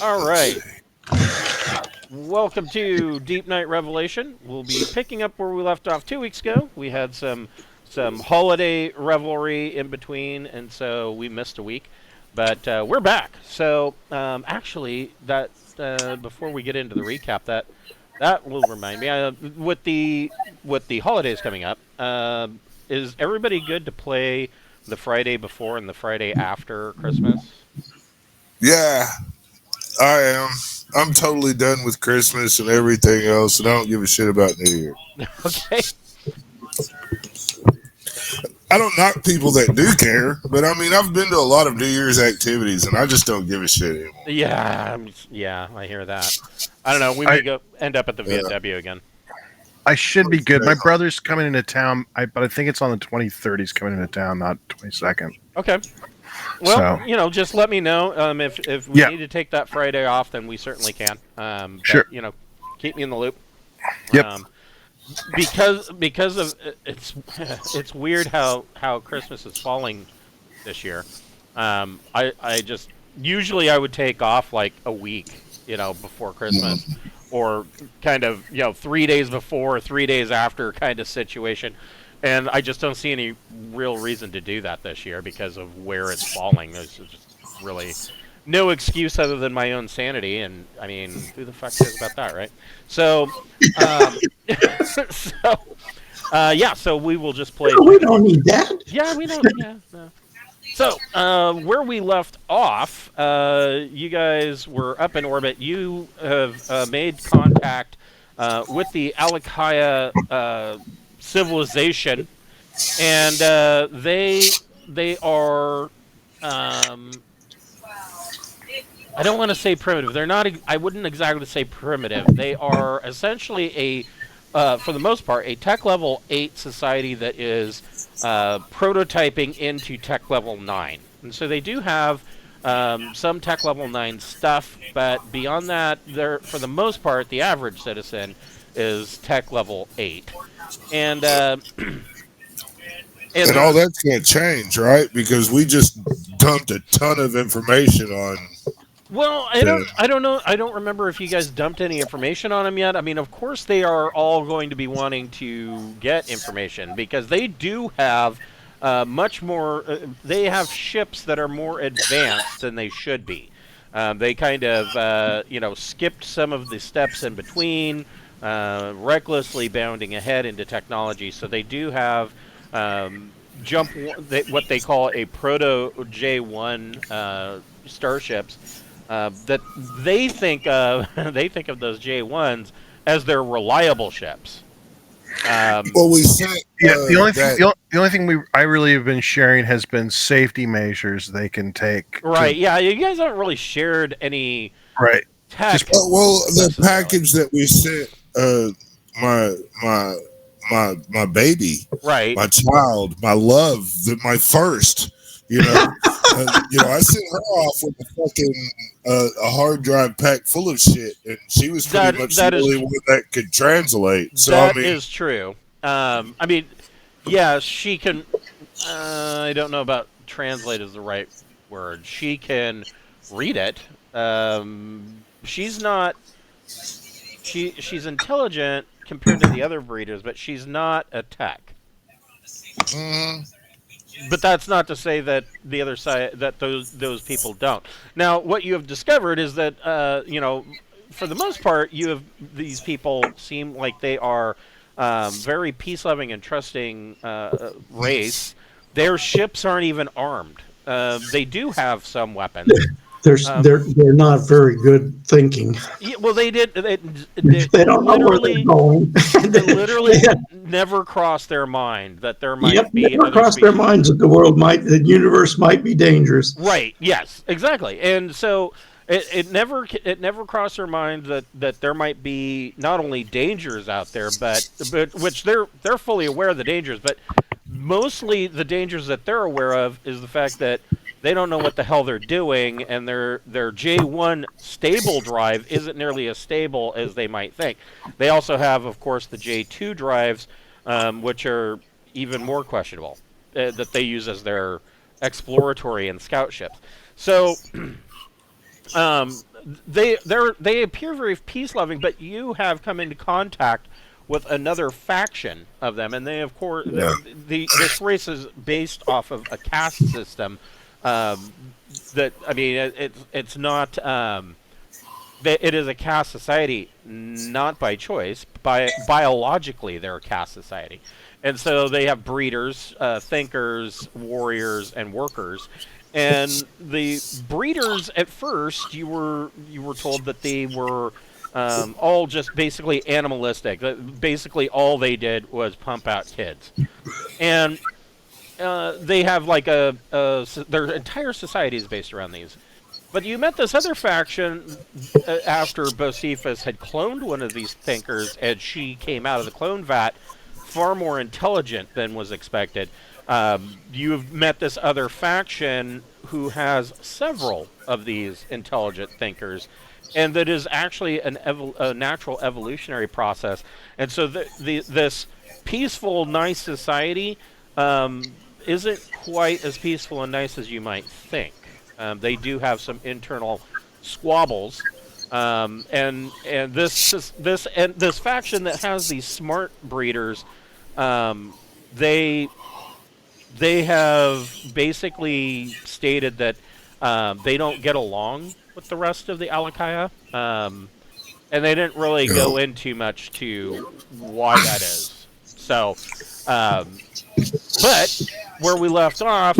All right. Welcome to Deep Night Revelation. We'll be picking up where we left off 2 weeks ago. We had some holiday revelry in between, and so we missed a week. But we're back. So actually, that before we get into the recap, that will remind me with the holidays coming up. Is everybody good to play the Friday before and the Friday after Christmas? Yeah, I am. I'm totally done with Christmas and everything else, and I don't give a shit about New Year. Okay. I don't knock people that do care, but I mean, I've been to a lot of New Year's activities, and I just don't give a shit anymore. Yeah, I hear that. I don't know. We I- may end up at the VFW again. I should be good. My brother's coming into town, but I think it's on the 23rd. He's coming into town, not 22nd. Okay. Well, So- just let me know if we Yeah. need to take that Friday off, then we certainly can. Sure. But, keep me in the loop. Yep. Because of it's weird how Christmas is falling this year. I just usually I would take off like a week, before Christmas, or kind of 3 days before, 3 days after kind of situation. And I just don't see any real reason to do that this year because of where it's falling. There's just really no excuse other than my own sanity, and I mean, who the fuck cares about that, right? So, so we will just play. We don't need that. Yeah, we don't. Yeah. No. So, where we left off, you guys were up in orbit. You have made contact with the Alikaia civilization, and they are. I don't want to say primitive. They're not. I wouldn't exactly say primitive. They are essentially for the most part, a tech level 8 society that is prototyping into tech level 9. And so they do have some tech level 9 stuff, but beyond that, they're, for the most part, the average citizen is tech level 8. And And all that's going to change, right? Because we just dumped a ton of information on. Well, I don't know. I don't remember if you guys dumped any information on them yet. I mean, of course, they are all going to be wanting to get information because they do have much more. They have ships that are more advanced than they should be. They kind of, skipped some of the steps in between, recklessly bounding ahead into technology. So they do have what they call a proto J1 starships. That they think of those J1s as their reliable ships. Well, we sent. The only thing I really have been sharing has been safety measures they can take. Right. Yeah. You guys haven't really shared any. Right. Tech well, the package that we sent, my baby, right, my child, my love, my first. I sent her off with a hard drive pack full of shit, and she was pretty much the only one that could translate. So that is true. Yeah, she can. I don't know about translate is the right word. She can read it. She's not. She's intelligent compared to the other breeders, but she's not a tech. But that's not to say that the other side, that those people don't. Now, what you have discovered is that for the most part, these people seem like they are very peace-loving and trusting race. Their ships aren't even armed. They do have some weapons. They're not very good thinking. Yeah, well, they did. They don't know where they're going. They literally never crossed their mind that there might be. Never crossed their minds that the universe might be dangerous. Right. Yes. Exactly. And so it never crossed their mind that there might be not only dangers out there, but which they're fully aware of the dangers, but mostly the dangers that they're aware of is the fact that they don't know what the hell they're doing, and their J1 stable drive isn't nearly as stable as they might think. They also have, of course, the J2 drives, which are even more questionable, that they use as their exploratory and scout ships. So they appear very peace loving, but you have come into contact with another faction of them, and they of course this race is based off of a caste system. That I mean, it's not. It is a caste society, not by choice. Biologically, they're a caste society, and so they have breeders, thinkers, warriors, and workers. And the breeders, at first, you were told that they were all just basically animalistic. Basically, all they did was pump out kids, and they have like their entire society is based around these. But you met this other faction after Bocephus had cloned one of these thinkers, and she came out of the clone vat far more intelligent than was expected. You've met this other faction who has several of these intelligent thinkers, and that is actually a natural evolutionary process. And so this peaceful, nice society isn't quite as peaceful and nice as you might think. They do have some internal squabbles, and this faction that has these smart breeders, they have basically stated that they don't get along with the rest of the Alikaia, and they didn't really go into much to why that is. So, but where we left off,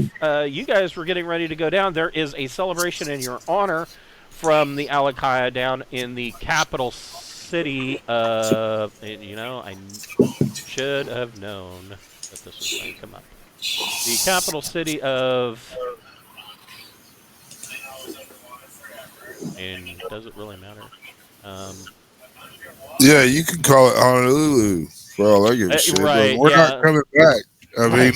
you guys were getting ready to go down. There is a celebration in your honor from the Alikaia down in the capital city of... I should have known that this was going to come up. The capital city of... And does it really matter? Yeah, you can call it Honolulu for all I give a shit. Right, we're not coming back. I mean,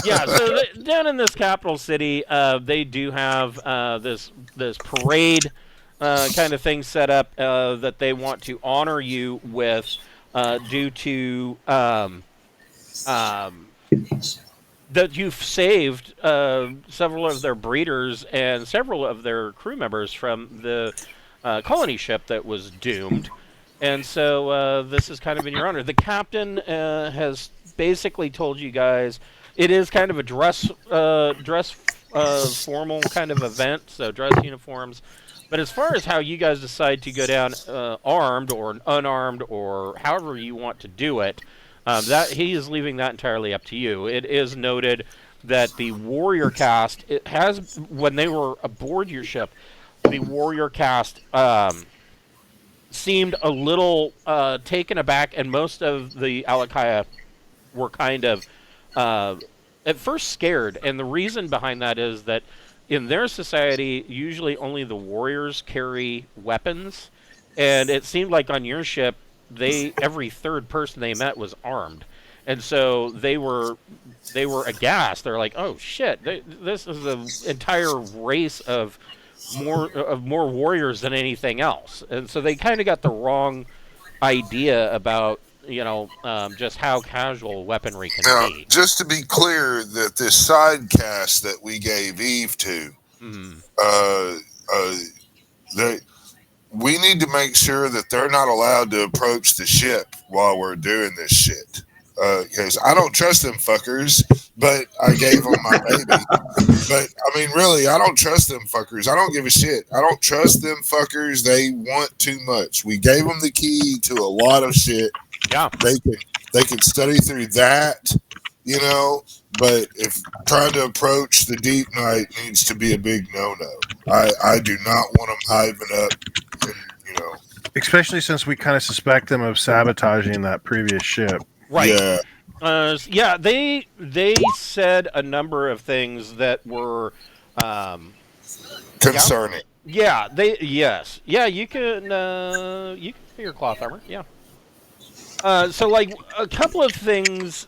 yeah. So down in this capital city, they do have this parade kind of thing set up that they want to honor you with, due to that you've saved several of their breeders and several of their crew members from the colony ship that was doomed. And so this is kind of in your honor. The captain has basically told you guys it is kind of a dress formal kind of event, so dress uniforms. But as far as how you guys decide to go down armed or unarmed or however you want to do it, that he is leaving that entirely up to you. It is noted that the warrior caste, when they were aboard your ship, the warrior caste seemed a little taken aback, and most of the Alikaia were kind of at first scared. And the reason behind that is that in their society, usually only the warriors carry weapons, and it seemed like on your ship, every third person they met was armed, and so they were aghast. They're like, "Oh shit! This is an entire race of more warriors than anything else," and so they kind of got the wrong idea about just how casual weaponry can be. Just to be clear, that this side cast that we gave Eve to, we need to make sure that they're not allowed to approach the ship while we're doing this shit. Because I don't trust them fuckers, but I gave them my baby. But, I mean, really, I don't trust them fuckers. I don't give a shit. I don't trust them fuckers. They want too much. We gave them the key to a lot of shit. Yeah. They can study through that, but if trying to approach the Deepnight needs to be a big no-no. I do not want them hiving up, Especially since we kind of suspect them of sabotaging that previous ship. Right. Yeah. They said a number of things that were concerning. Yeah. Yes. Yeah. You can figure cloth armor. Yeah. So like a couple of things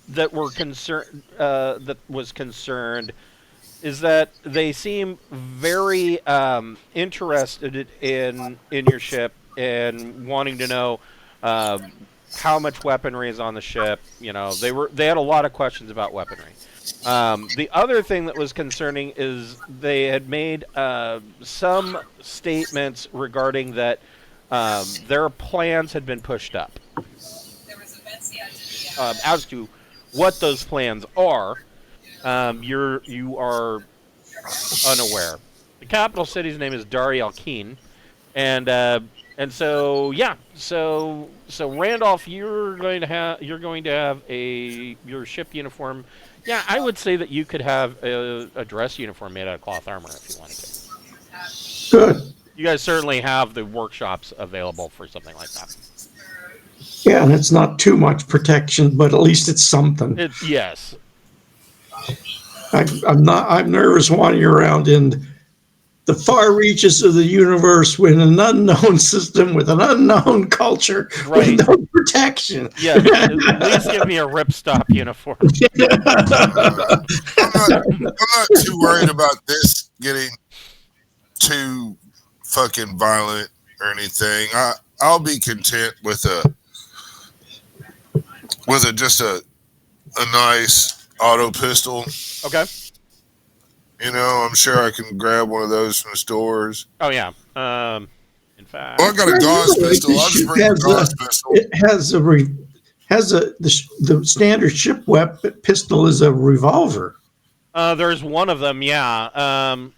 that were concerned is that they seem very interested in your ship and wanting to know how much weaponry is on the ship. They had a lot of questions about weaponry. The other thing that was concerning is they had made some statements regarding that their plans had been pushed up. As to what those plans are, you are unaware. The capital city's name is Dari-Alkin, and so Randolph, you're going to have your ship uniform. Yeah, I would say that you could have a dress uniform made out of cloth armor if you wanted to. Good. You guys certainly have the workshops available for something like that. Yeah, and it's not too much protection, but at least it's something. Yes. I'm nervous wandering around in the far reaches of the universe with an unknown system, with an unknown culture, right. with no protection. Yeah, at least give me a ripstop uniform. I'm not too worried about this getting too fucking violent or anything. I'll be content with just a nice auto pistol. Okay. I'm sure I can grab one of those from the stores. Oh yeah. In fact, I got a gauze pistol. I'll just bring a gauze pistol. It has the standard ship weapon pistol is a revolver. There's one of them. Yeah. No,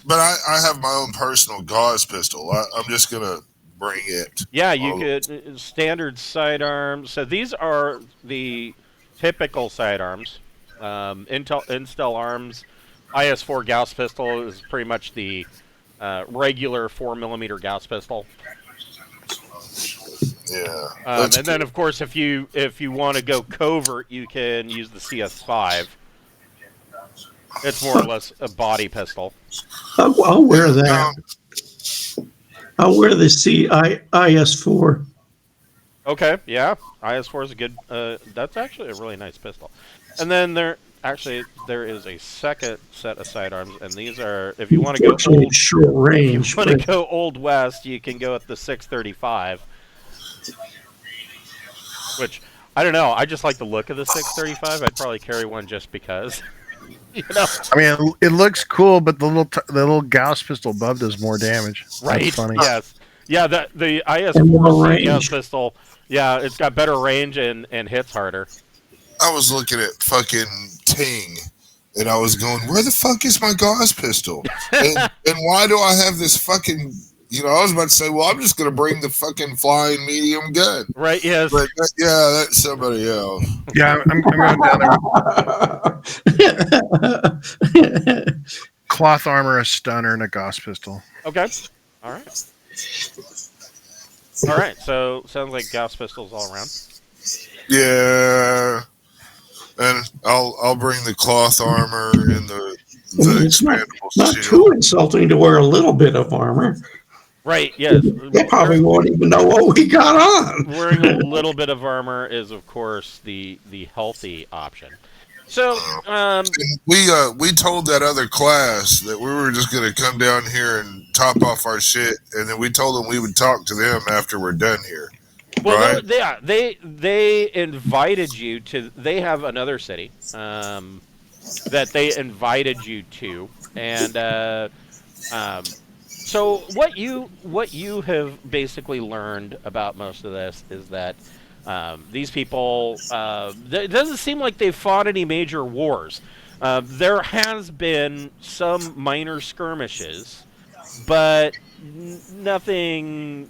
but I have my own personal gauze pistol. I'm just gonna bring it. Yeah, you could standard sidearms. So these are the typical sidearms. Instel Arms IS-4 Gauss pistol is pretty much the regular 4mm Gauss pistol. Yeah. And then, of course, if you want to go covert, you can use the CS5. It's more or less a body pistol. I'll wear that. I'll wear the IS-4. Okay, yeah. IS-4 is a good... that's actually a really nice pistol. And then there is a second set of sidearms, and these are... If you want to go short range, if you want to go Old West, you can go with the 635. Which, I don't know. I just like the look of the 635. I'd probably carry one just because. I mean, it looks cool, but the little Gauss pistol above does more damage. Right. That's funny. Yes. Yeah. The IS-4 Gauss pistol. Yeah, it's got better range and hits harder. I was looking at fucking Ting, and I was going, "Where the fuck is my gauze pistol? and why do I have this fucking?" I was about to say, "Well, I'm just going to bring the fucking flying medium gun." Right? Yes. But that's somebody else. Yeah, I'm going down there. Cloth armor, a stunner, and a Gauss pistol. Okay. All right. All right. So sounds like Gauss pistols all around. Yeah. And I'll bring the cloth armor and the it's expandable not shield. too insulting to wear a little bit of armor. Right, yes. They probably won't even know what we got on. Wearing a little bit of armor is, of course, the healthy option. So, we told that other class that we were just going to come down here and top off our shit, and then we told them we would talk to them after we're done here. Well, right? they invited you to. They have another city that they invited you to, and so what you have basically learned about most of this is that these people. It doesn't seem like they've fought any major wars. There has been some minor skirmishes, but nothing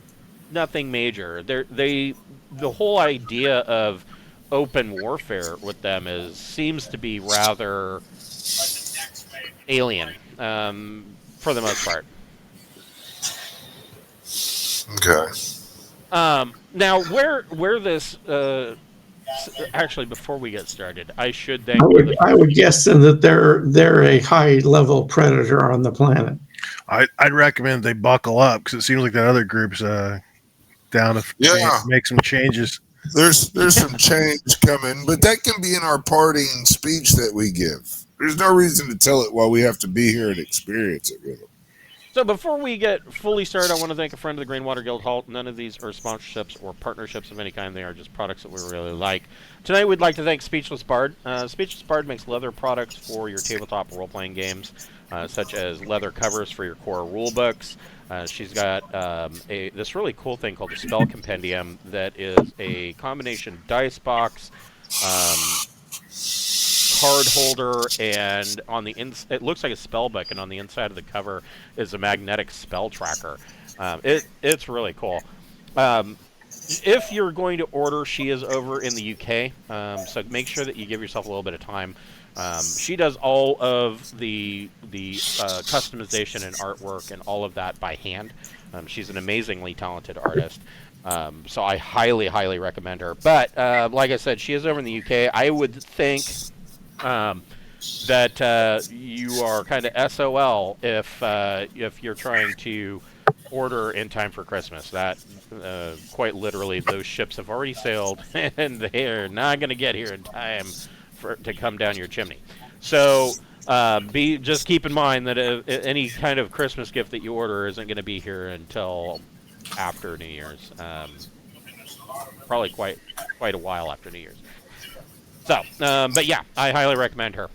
major. The whole idea of open warfare with them seems to be rather alien for the most part. Okay. Now, where this actually, before we get started, I should thank. I would guess then that they're a high level predator on the planet. I'd recommend they buckle up because it seems like that other group's down to make some changes. There's some change coming, but that can be in our parting speech that we give. There's no reason to tell it while we have to be here and experience it with them. So before we get fully started, I want to thank a friend of the Greenwater Guildhall. None of these are sponsorships or partnerships of any kind. They are just products that we really like. Tonight we'd like to thank Speechless Bard. Speechless Bard makes leather products for your tabletop role-playing games, such as leather covers for your core rulebooks. She's got this really cool thing called the Spell Compendium that is a combination dice box, card holder, and on the it looks like a spell book, and on the inside of the cover is a magnetic spell tracker. It's really cool. If you're going to order, she is over in the UK, so make sure that you give yourself a little bit of time. She does all of the customization and artwork and all of that by hand. She's an amazingly talented artist. So I highly, highly recommend her. But like I said, she is over in the UK. I would think that you are kind of SOL if you're trying to order in time for Christmas. That quite literally, those ships have already sailed, and they are not going to get here in time to come down your chimney. So just keep in mind that any kind of Christmas gift that you order isn't going to be here until after New Year's. Probably quite a while after New Year's. So, but yeah, I highly recommend her.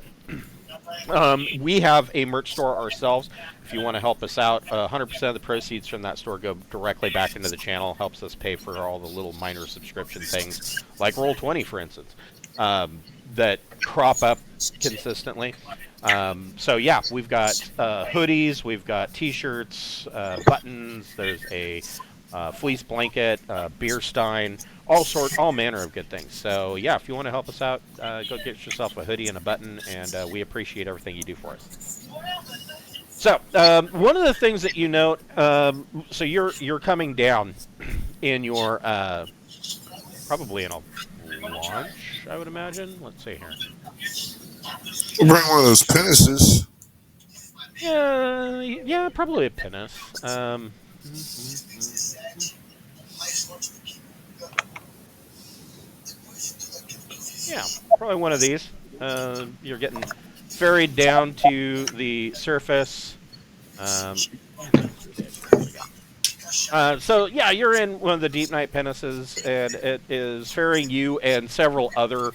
We have a merch store ourselves. If you want to help us out, 100% of the proceeds from that store go directly back into the channel. Helps us pay for all the little minor subscription things, like Roll20, for instance, that crop up consistently. So yeah, we've got hoodies, we've got T-shirts, buttons. There's a fleece blanket, beer stein, all manner of good things. So yeah, if you want to help us out, go get yourself a hoodie and a button, and we appreciate everything you do for us. So one of the things that you note, so you're coming down in your probably in a launch, I would imagine. Let's see here. We'll bring one of those pinnaces. Yeah, probably a pinnace. Yeah, probably one of these. You're getting ferried down to the surface. So yeah, you're in one of the Deepnight pinnaces, and it is ferrying you and several other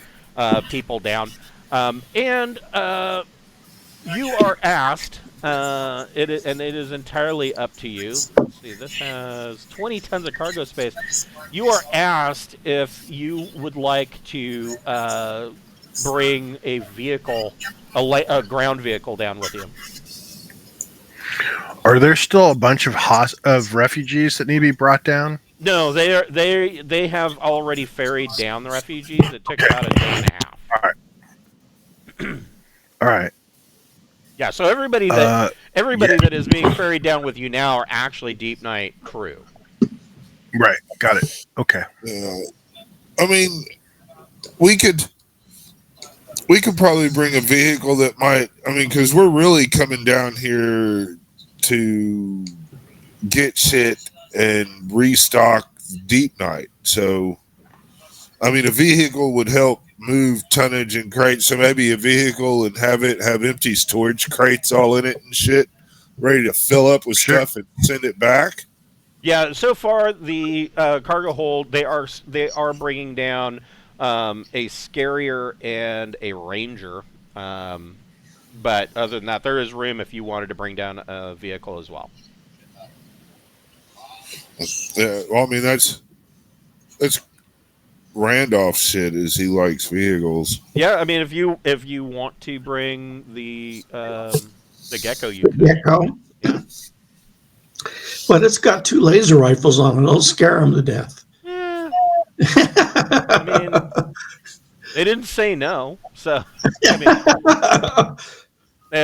people down. And you are asked, it is entirely up to you. Let's see, this has 20 tons of cargo space. You are asked if you would like to bring a vehicle, a ground vehicle down with you. Are there still a bunch of refugees that need to be brought down? No, they have already ferried down the refugees. It took about a day and a half. All right. All right. Yeah, so everybody that is being ferried down with you now are actually Deepnight crew. Right. Got it. Okay. I mean, we could probably bring a vehicle that might. I mean, because we're really coming down here to get shit and restock Deepnight. So, I mean, a vehicle would help move tonnage and crates. So maybe a vehicle and have empty storage crates all in it and shit, ready to fill up with stuff and send it back. Yeah. So far, the cargo hold they are bringing down a Scarier and a Ranger. But other than that, there is room if you wanted to bring down a vehicle as well. Yeah, well, I mean that's Randolph shit. Is he likes vehicles? Yeah, I mean if you want to bring the Gecko, you could. Gecko. Yeah. But it's got 2 laser rifles on it. It'll scare them to death. Yeah. I mean, they didn't say no, so. I mean,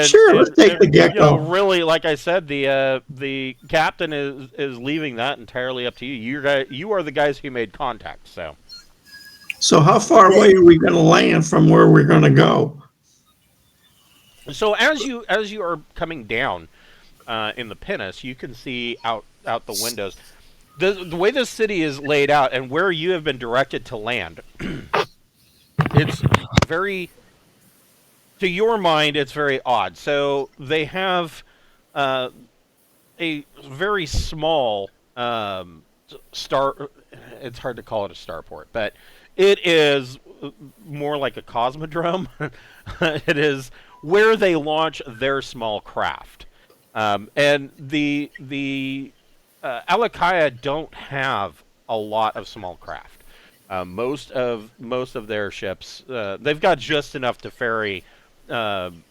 sure, let's take the Gecko. You know, really, like I said, the captain is leaving that entirely up to you. You are the guys who made contact. So how far away are we going to land from where we're going to go? So as you are coming down in the pinnace, you can see out the windows. The way this city is laid out and where you have been directed to land, it's very, to your mind, it's very odd. So they have a very small star. It's hard to call it a starport, but it is more like a cosmodrome. It is where they launch their small craft, and the Alikaia don't have a lot of small craft. Most of their ships, they've got just enough to ferry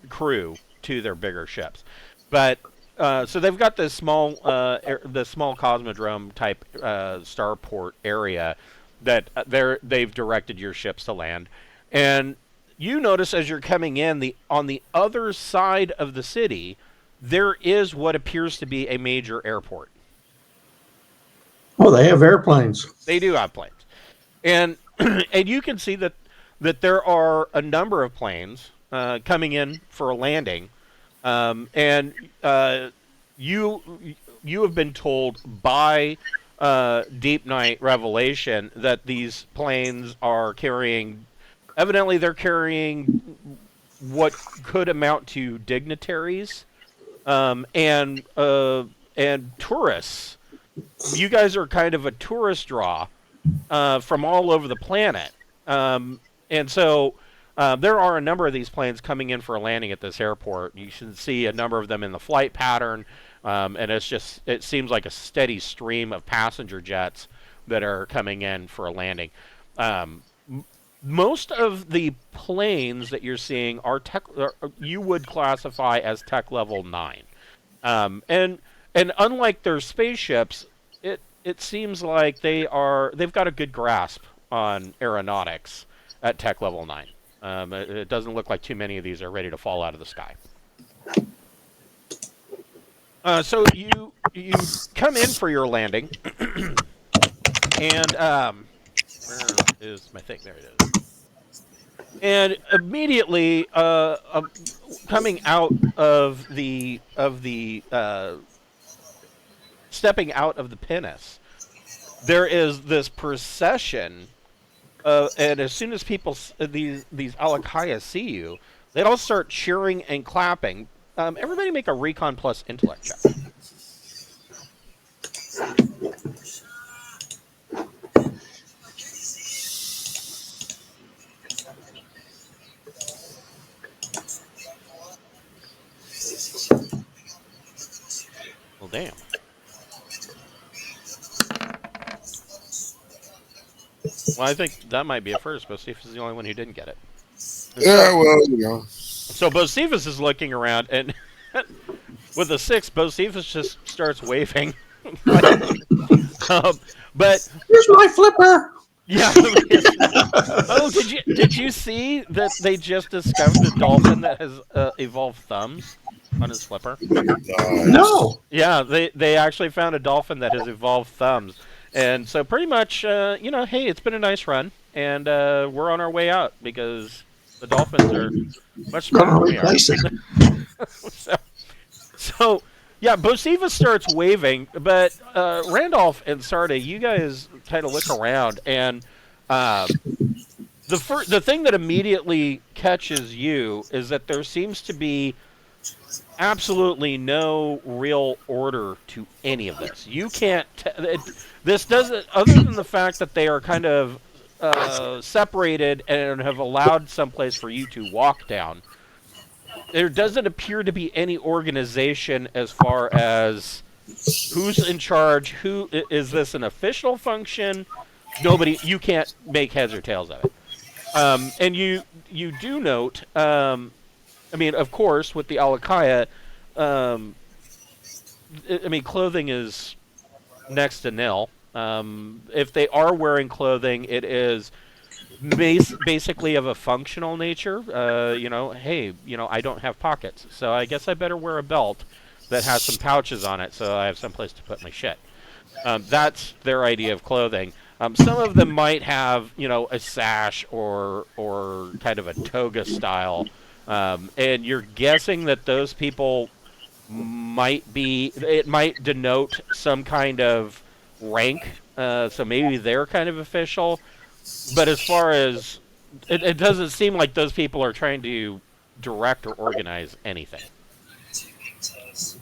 crew to their bigger ships, but so they've got this small the small cosmodrome type starport area that they've directed your ships to land, and you notice as you're coming in on the other side of the city, there is what appears to be a major airport. Oh, they have airplanes. They do have planes, and and you can see that there are a number of planes coming in for a landing, and you have been told by Deepnight Revelation that these planes are carrying. Evidently, they're carrying what could amount to dignitaries and tourists. You guys are kind of a tourist draw from all over the planet. And so there are a number of these planes coming in for a landing at this airport. You can see a number of them in the flight pattern, and it seems like a steady stream of passenger jets that are coming in for a landing. Most of the planes that you're seeing are you would classify as tech level 9. And unlike their spaceships, it seems like they've got a good grasp on aeronautics at tech level 9. It doesn't look like too many of these are ready to fall out of the sky. So you come in for your landing, and where is my thing? There it is. And immediately, coming out of the stepping out of the pinnace, there is this procession, and as soon as these Alikaia see you, they all start cheering and clapping. Everybody make a recon plus intellect check. Well, damn. Well, I think that might be a first. Bocephus is the only one who didn't get it. Yeah, well, you know. So Bocephus is looking around, and with a 6, Bocephus just starts waving. But here's my flipper. Yeah. Oh, did you see that they just discovered a dolphin that has evolved thumbs on his flipper? No. Yeah, they actually found a dolphin that has evolved thumbs, and so pretty much, hey, it's been a nice run, and we're on our way out because the dolphins are much smarter than we are. So, yeah, Bocephus starts waving, but Randolph and Sarda, you guys kind of look around, and the thing that immediately catches you is that there seems to be absolutely no real order to any of this. You can't. This doesn't, other than the fact that they are kind of separated and have allowed someplace for you to walk down. There doesn't appear to be any organization as far as who's in charge. Who is this an official function? Nobody. You can't make heads or tails of it. And you do note. I mean, of course, with the Alikaia, clothing is next to nil. If they are wearing clothing, it is basically of a functional nature. Hey, I don't have pockets, so I guess I better wear a belt that has some pouches on it so I have someplace to put my shit. That's their idea of clothing. Some of them might have, a sash or kind of a toga style. And you're guessing that those people might denote some kind of rank, so maybe they're kind of official. But as far as, it doesn't seem like those people are trying to direct or organize anything.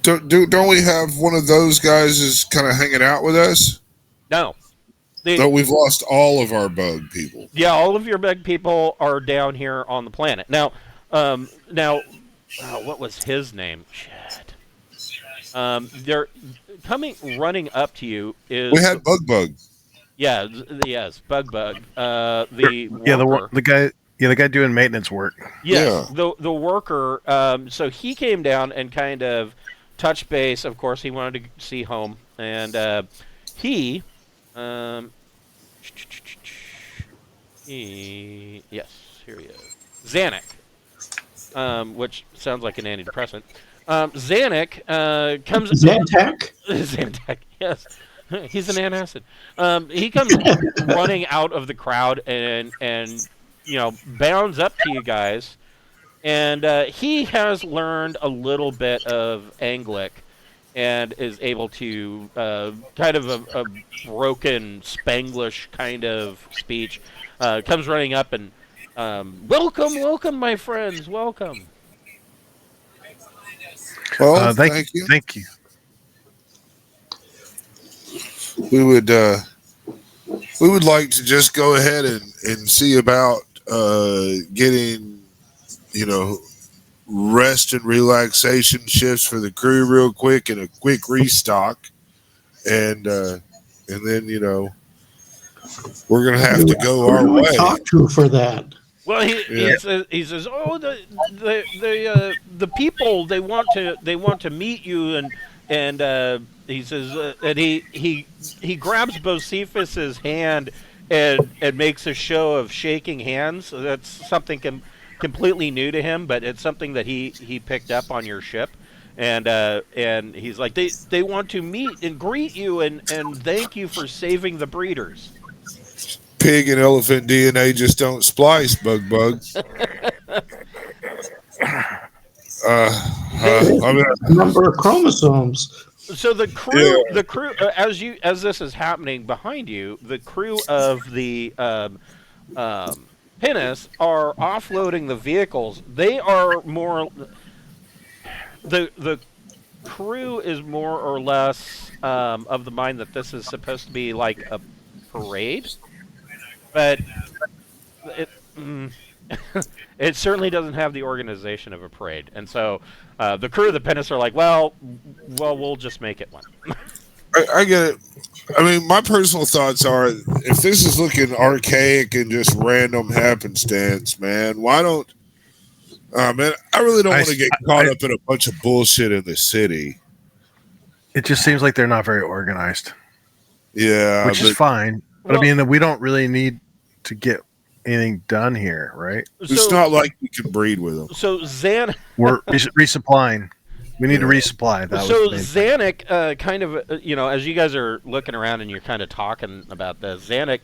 Don't we have one of those guys is kind of hanging out with us? No. No, we've lost all of our bug people. Yeah, all of your bug people are down here on the planet. Now, what was his name? Shit. They're running up to you. We had Bug. Yeah, yes, Bug. The worker. the guy doing maintenance work. Yes, yeah. The worker. So he came down and kind of touched base. Of course, he wanted to see home, and he. Yes, here he is. Zanuck, which sounds like an antidepressant. Zanuck comes. Zantac? Zantac, yes. He's an antacid. He comes running out of the crowd and bounds up to you guys, and he has learned a little bit of Anglic and is able to kind of a broken Spanglish kind of speech. Comes running up and welcome, my friends, welcome. Well, thank you. Thank you. We would like to just go ahead and see about getting, rest and relaxation shifts for the crew real quick and a quick restock, and then we're gonna have to go our way. Talk to for that. Well, he says, oh, the people they want to meet you, and he says, and he grabs Bocephus's hand and makes a show of shaking hands. So that's something completely new to him, but it's something that he picked up on your ship, and he's like, they want to meet and greet you and thank you for saving the breeders. Pig and elephant DNA just don't splice, bug. Number of chromosomes. So the crew, as this is happening behind you, the crew of the Pinnace are offloading the vehicles. They are more. The crew is more or less of the mind that this is supposed to be like a parade, but it certainly doesn't have the organization of a parade. And so the crew of the Pinnace are like, well, we'll just make it one. I get it. I mean, my personal thoughts are, if this is looking archaic and just random happenstance, man, why don't... man, I really don't want to get caught up in a bunch of bullshit in the city. It just seems like they're not very organized. Yeah. Which is fine. But I mean, we don't really need to get anything done here, right? It's not like we can breed with them. So we're resupplying. We need to resupply. Zanuck, kind of, as you guys are looking around and you're kind of talking about this, Zanuck,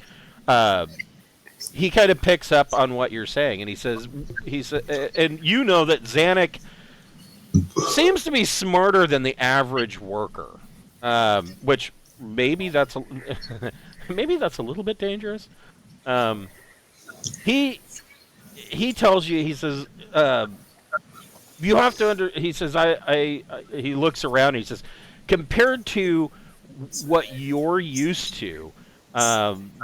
he kind of picks up on what you're saying, and he says, and you know that Zanuck seems to be smarter than the average worker, which maybe that's a little bit dangerous. He tells you, he says, you have to he says, he looks around, he says, compared to what you're used to,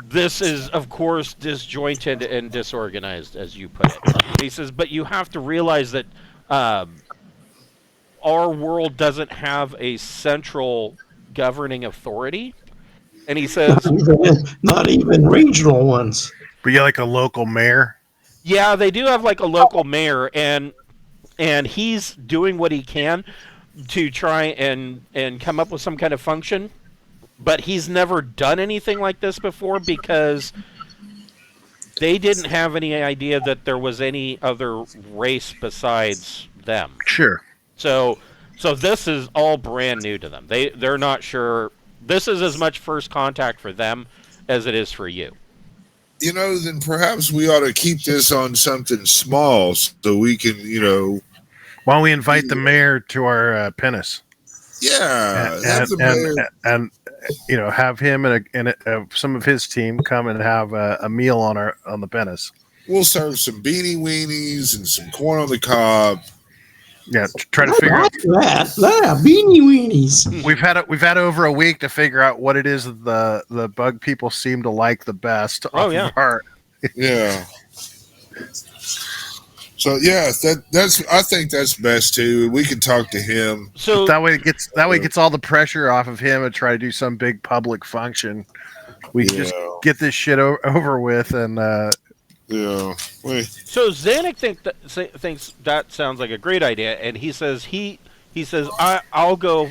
this is, of course, disjointed and disorganized, as you put it. He says, but you have to realize that our world doesn't have a central governing authority. And he says... Not even regional ones. But you like a local mayor? Yeah, they do have like a local mayor, and he's doing what he can to try and come up with some kind of function, but he's never done anything like this before because they didn't have any idea that there was any other race besides them. Sure. So this is all brand new to them. They're not sure. This is as much first contact for them as it is for you. Then perhaps we ought to keep this on something small so we can, Why don't we invite the mayor to our Pinnace? Yeah, and have him and some of his team come and have a meal on the Pinnace. We'll serve some beanie weenies and some corn on the cob. Yeah, try to figure out that beanie weenies. We've had over a week to figure out what it is the bug people seem to like the best. Oh yeah. Yeah. So yeah, that's I think that's best too. We can talk to him. So that way it gets all the pressure off of him and try to do some big public function. We can just get this shit over with and yeah. So Zanuck thinks that sounds like a great idea, and he says I'll go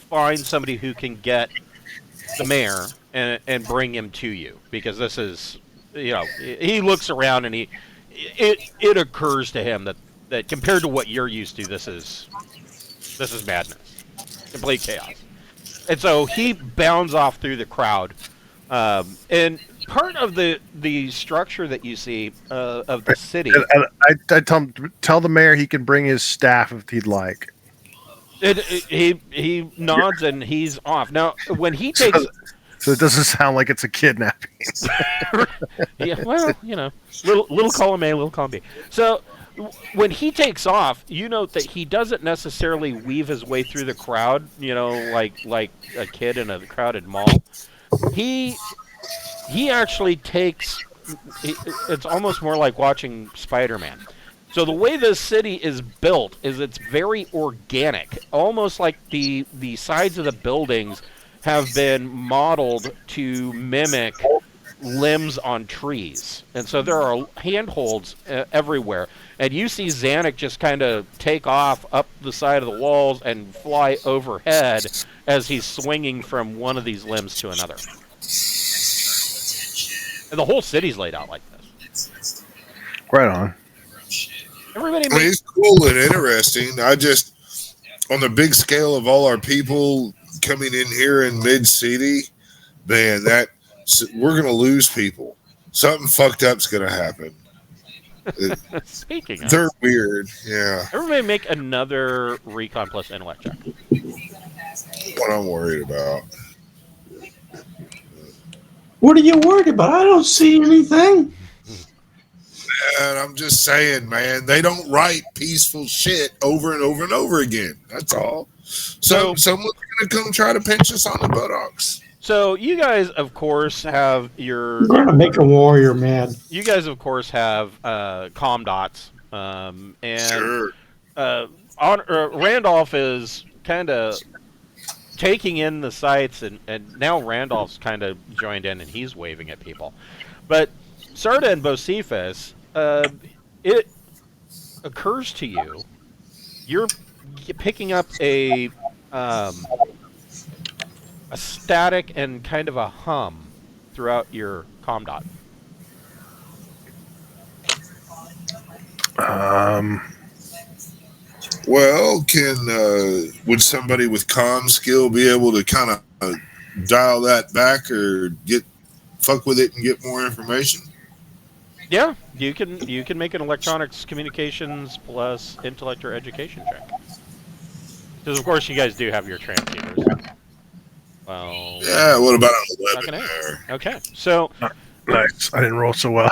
find somebody who can get the mayor and bring him to you, because this is, he looks around and it occurs to him that compared to what you're used to, this is madness, complete chaos, and so he bounds off through the crowd, and part of the structure that you see of the city. I tell the mayor he can bring his staff if he'd like. He nods and he's off. Now, when he takes, so it doesn't sound like it's a kidnapping. Yeah, well, little column A, little column B. So when he takes off, you note that he doesn't necessarily weave his way through the crowd, like a kid in a crowded mall. He actually takes. It's almost more like watching Spider-Man. So the way this city is built is it's very organic, almost like the sides of the buildings have been modeled to mimic limbs on trees. And so there are handholds everywhere. And you see Zanuck just kind of take off up the side of the walls and fly overhead as he's swinging from one of these limbs to another. And the whole city's laid out like this. Right on. He's cool and interesting. I just, on the big scale of all our people coming in here in mid-city, man, we're going to lose people. Something fucked up's going to happen. Speaking of, they're weird. Yeah. Everybody make another Recon plus intellect check. What I'm worried about. What are you worried about? I don't see anything. And I'm just saying, man, they don't write peaceful shit over and over and over again. That's all. So someone's going to come try to pinch us on the buttocks. So you guys, of course, have your... You're going to make a warrior mad. You guys, of course, have comm dots. And sure. Randolph is kind of taking in the sights, and now Randolph's kind of joined in, and he's waving at people. But Sarda and Bocephus, it occurs to you, you're picking up a static and kind of a hum throughout your comm dot. Well, would somebody with comm skill be able to kind of dial that back or fuck with it and get more information? Yeah, you can make an electronics communications plus intellect or education check. Because of course you guys do have your transceivers. Well, yeah. What about 11 there? Okay, so nice. I didn't roll so well.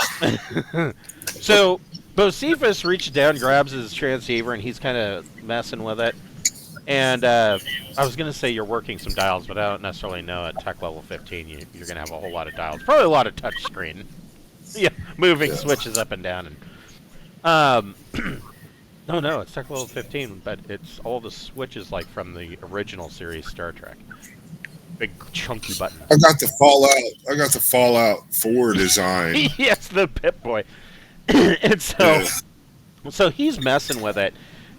So Bocephus reaches down, grabs his transceiver, and he's kind of messing with it. And I was going to say you're working some dials, but I don't necessarily know at tech level 15 you're going to have a whole lot of dials. Probably a lot of touch screen. Yeah, moving switches up and down. And no, it's tech level 15, but it's all the switches like from the original series Star Trek. Big chunky button. I got the Fallout 4 design. Yes, the Pip-Boy. And so he's messing with it.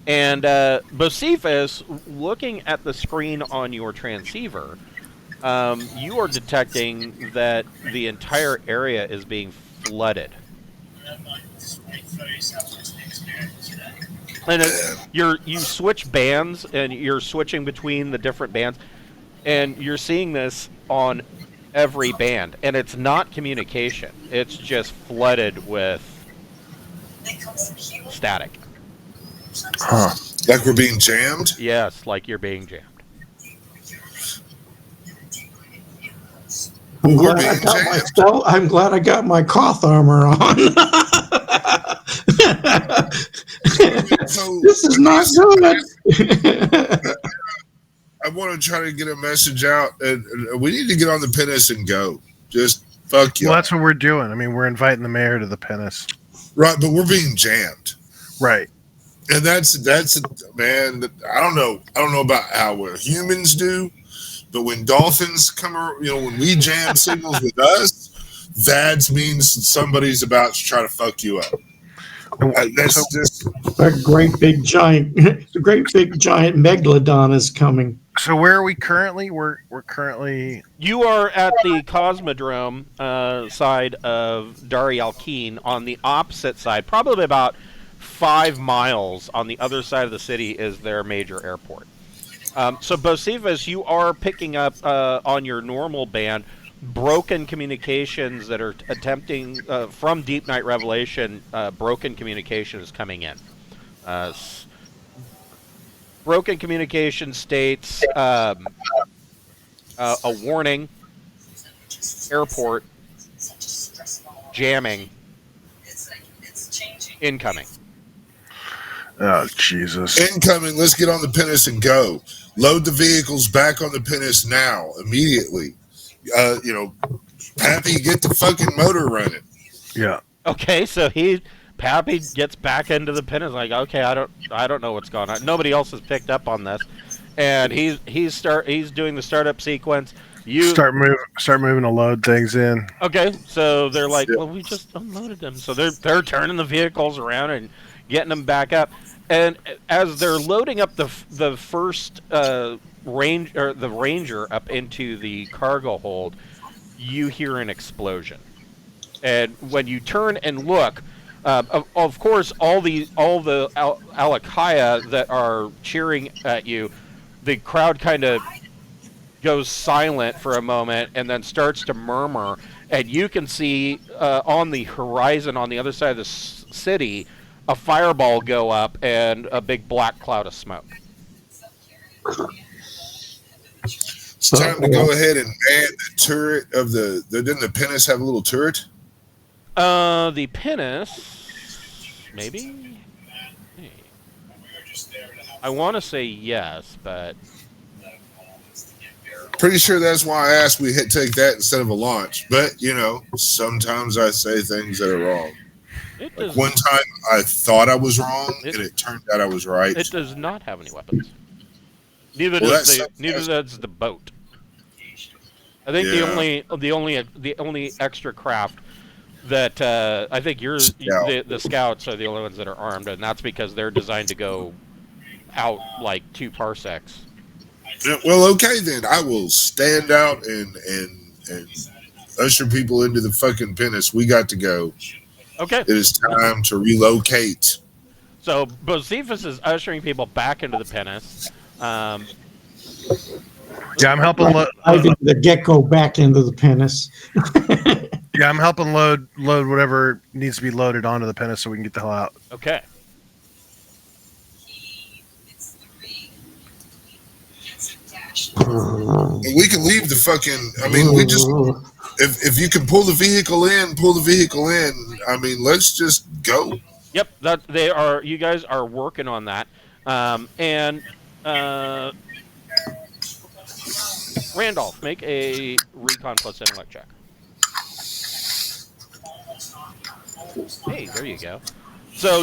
And Bocephus, looking at the screen on your transceiver, you are detecting that the entire area is being flooded. And you switch bands, and you're switching between the different bands, and you're seeing this on every band. And it's not communication. It's just flooded with static. Huh. Like we're being jammed? Yes, like you're being jammed. I'm glad I got my cloth armor on. So This is not good. I want to try to get a message out, and we need to get on the pinnace and go. Just fuck you. Well, that's what we're doing. I mean, we're inviting the mayor to the pinnace. Right, but we're being jammed. Right. And that's man. I don't know about how humans do, but when dolphins come, when we jam signals with us, that means somebody's about to try to fuck you up. That's just a great big giant megalodon is coming. So where are we currently? We're currently. You are at the Cosmodrome side of Dari-Alkin on the opposite side, probably about 5 miles on the other side of the city is their major airport. So Bocephus, you are picking up on your normal band broken communications that are attempting from Deepnight Revelation. Broken communication is coming in. Broken communication states a warning, airport, jamming, incoming. Oh, Jesus. Incoming, let's get on the pinnace and go. Load the vehicles back on the pinnace now, immediately. Pappy, get the fucking motor running. Yeah. Okay, so Pappy gets back into the pinnace. Like, okay, I don't know what's going on. Nobody else has picked up on this, and he's doing the startup sequence. You start moving to load things in. Okay, so they're like, well, we just unloaded them, so they're turning the vehicles around and getting them back up. And as they're loading up the first Ranger up into the cargo hold, you hear an explosion. And when you turn and look, of course, all the Alikaia that are cheering at you, the crowd kind of goes silent for a moment and then starts to murmur, and you can see on the horizon on the other side of the city a fireball go up and a big black cloud of smoke. It's time to go ahead and man the turret of didn't the pinnace have a little turret? The pinnace, maybe? Hey. I want to say yes, but pretty sure that's why I asked we take that instead of a launch. But, sometimes I say things that are wrong. Like one time I thought I was wrong, and it turned out I was right. It does not have any weapons. Neither does the boat. I think the only extra craft that I think the scouts are the only ones that are armed, and that's because they're designed to go out like 2 parsecs. Well, okay then. I will stand out and usher people into the fucking pinnace. We got to go. Okay. It is time to relocate. So Bocephus is ushering people back into the pinnace. Yeah, I'm helping load the gecko back into the pinnace. Yeah, I'm helping load whatever needs to be loaded onto the pinnace so we can get the hell out. Okay. We can leave the fucking. I mean, we just. If you can pull the vehicle in. I mean, let's just go. Yep, you guys are working on that, and Randolph, make a recon plus intellect check. Hey, there you go. So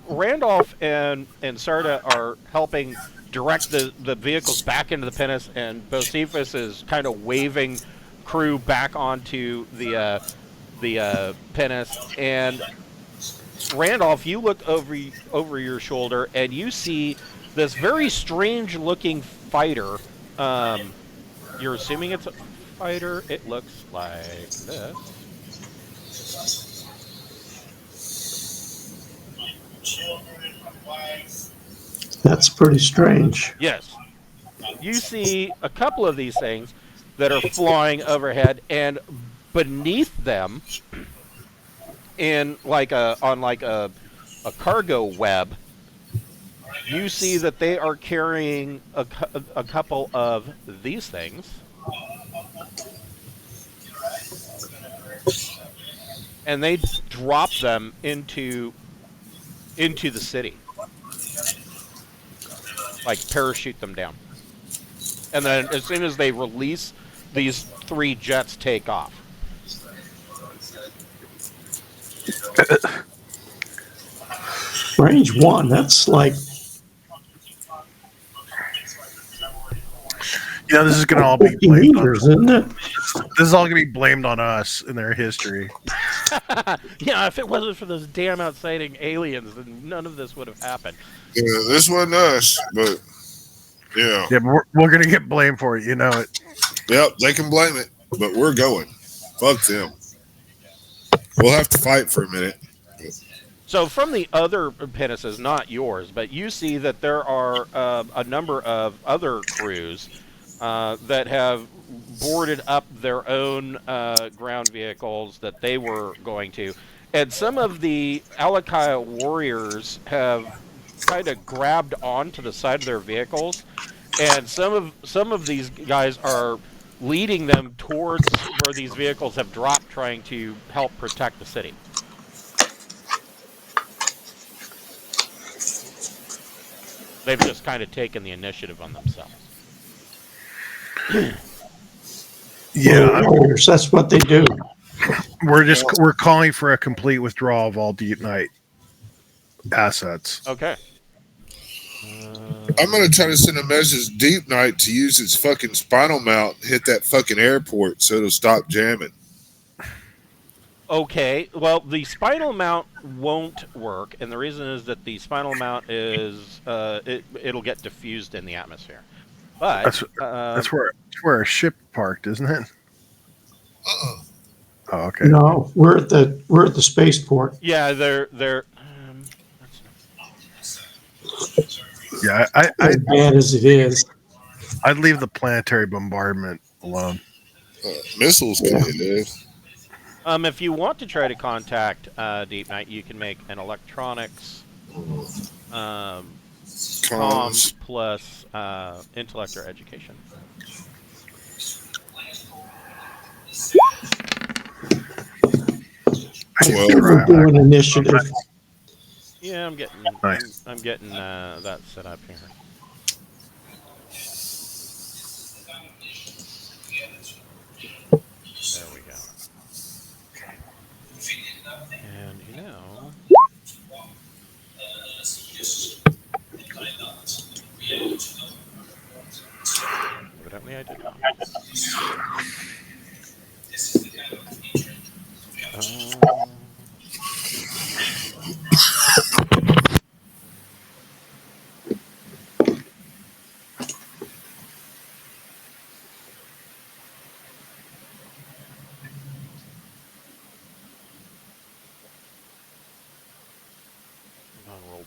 Randolph and Sarda are helping direct the vehicles back into the pinnace, and Bocephus is kind of waving crew back onto the pinnace. And Randolph, you look over your shoulder and you see this very strange-looking fighter. You're assuming it's a fighter. It looks like this. That's pretty strange. Yes. You see a couple of these things that are flying overhead, and beneath them, on a cargo web, you see that they are carrying a couple of these things. And they drop them into the city. like parachute them down. And then as soon as they release, these 3 jets take off. Range 1, that's like... Yeah, this is going to all be 50 blamed meters, on isn't it? This is all going to be blamed on us in their history. Yeah, if it wasn't for those damn outsighting aliens, then none of this would have happened. Yeah, this wasn't us, but yeah. Yeah, but we're going to get blamed for it. You know it. Yep, they can blame it, but we're going. Fuck them. We'll have to fight for a minute. So from the other pinnaces, not yours, but you see that there are a number of other crews that have boarded up their own ground vehicles that they were going to. And some of the Alikaia warriors have kind of grabbed onto the side of their vehicles, and some of these guys are leading them towards where these vehicles have dropped, trying to help protect the city. They've just kind of taken the initiative on themselves. Yeah, Warriors, that's what they do. we're calling for a complete withdrawal of all Deepnight assets. Okay. I'm going to try to send a message Deepnight to use its fucking spinal mount and hit that fucking airport so it'll stop jamming. Okay, well, the spinal mount won't work, and the reason is that the spinal mount is it'll get diffused in the atmosphere. But That's where a ship parked, isn't it? Oh, okay. No, we're at the spaceport. yeah, they're Yeah, As bad as it is. I'd leave the planetary bombardment alone. Missiles can hit it. if you want to try to contact Deepnight, you can make an electronics comms plus intellect or education. We're doing initiative. Yeah, I'm getting Nice. I'm getting that set up here. There we go. And you know, evidently I did not. Non-rolled.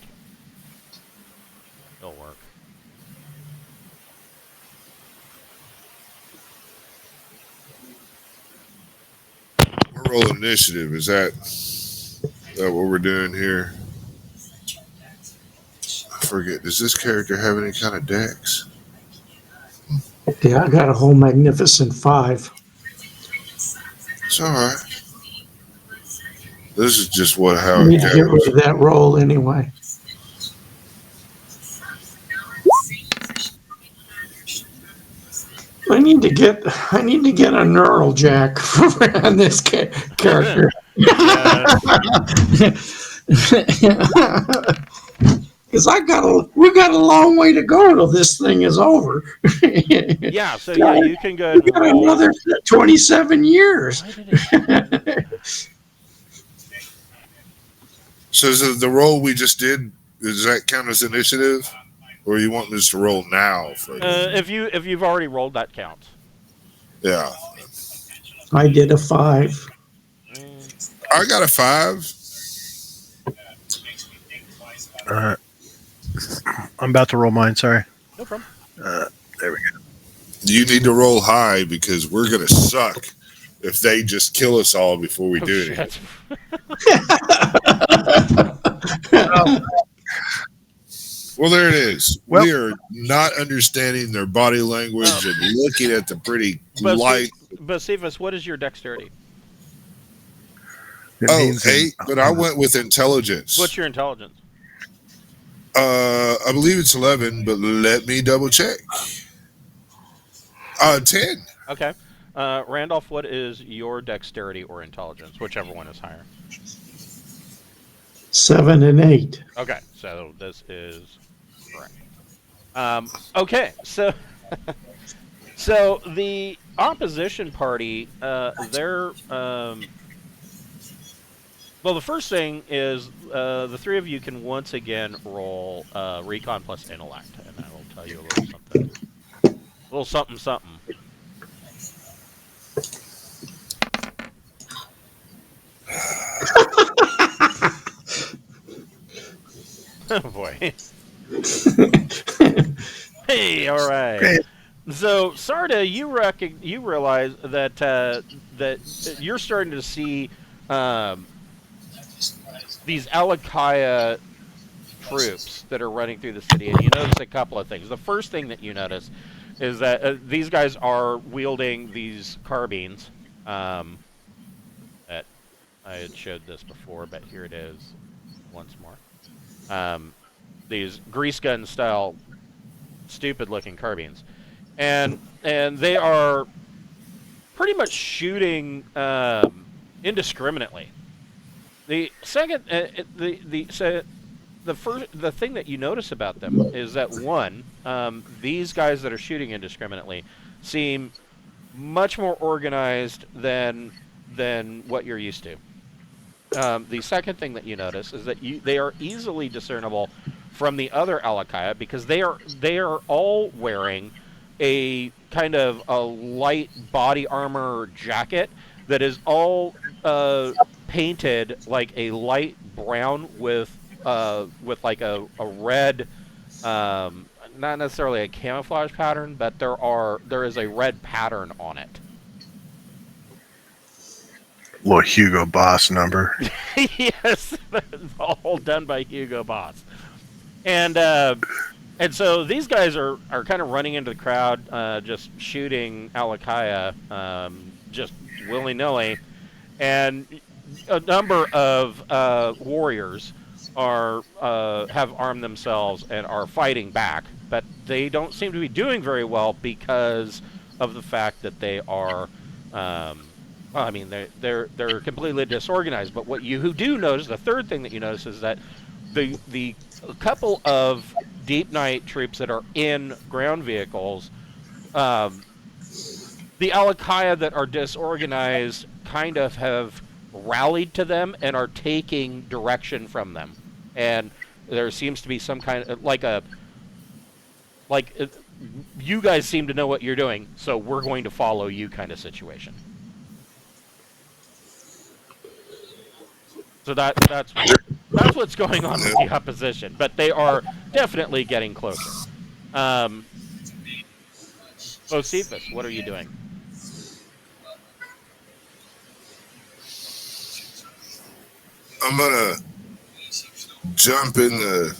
It'll work. We're rolling initiative. Is that what we're doing here? I forget. Does this character have any kind of dex? Yeah, I got a whole magnificent 5. It's all right. This is just how I it need to get rid goes. of that roll anyway. I need to get a neural jack on this character. Because we got a long way to go till this thing is over. Yeah, so yeah, you can go We and got roll. another 27 years. Why did it- So is the roll we just did, does that count as initiative? Or you want us to roll now? if you've already rolled, that counts. Yeah. I did a 5. I got a 5. I'm about to roll mine. Sorry. No problem. There we go. You need to roll high because we're going to suck if they just kill us all before we do it. Shit. Well, there it is. Well- We are not understanding their body language and looking at the pretty light. But Cephas, what is your dexterity? It means 8, but I went with intelligence. What's your intelligence? I believe it's 11, but let me double check. 10. Okay. Randolph, what is your dexterity or intelligence? Whichever one is higher. 7 and 8. Okay, so this is correct. Okay, so so the opposition party, they're well, the first thing is the three of you can once again roll recon plus intellect, and I will tell you a little something. A little something, something. Oh, boy. Hey, all right. So, Sarda, you realize that that you're starting to see these Alikaia troops that are running through the city, and you notice a couple of things. The first thing that you notice is that these guys are wielding these carbines. That I had showed this before, but here it is once more. These grease gun style, stupid-looking carbines, and they are pretty much shooting indiscriminately. The second, the thing that you notice about them is that one, these guys that are shooting indiscriminately seem much more organized than what you're used to. The second thing that you notice is that they are easily discernible from the other Alikaia because they are all wearing a kind of a light body armor jacket that is all painted like a light brown with like a red, not necessarily a camouflage pattern, but there is a red pattern on it. Little Hugo Boss number. Yes, all done by Hugo Boss. And so these guys are kind of running into the crowd, just shooting Alikaia, just willy-nilly. And a number of warriors have armed themselves and are fighting back, but they don't seem to be doing very well because of the fact that they are, I mean, they're completely disorganized. But what you do notice, the third thing that you notice, is that the couple of Deepnight troops that are in ground vehicles, the Alikaia that are disorganized kind of have rallied to them and are taking direction from them. And there seems to be some kind of you guys seem to know what you're doing, so we're going to follow you kind of situation. So that's what's going on with the opposition, but they are definitely getting closer. Josephus, what are you doing? I'm gonna jump in the.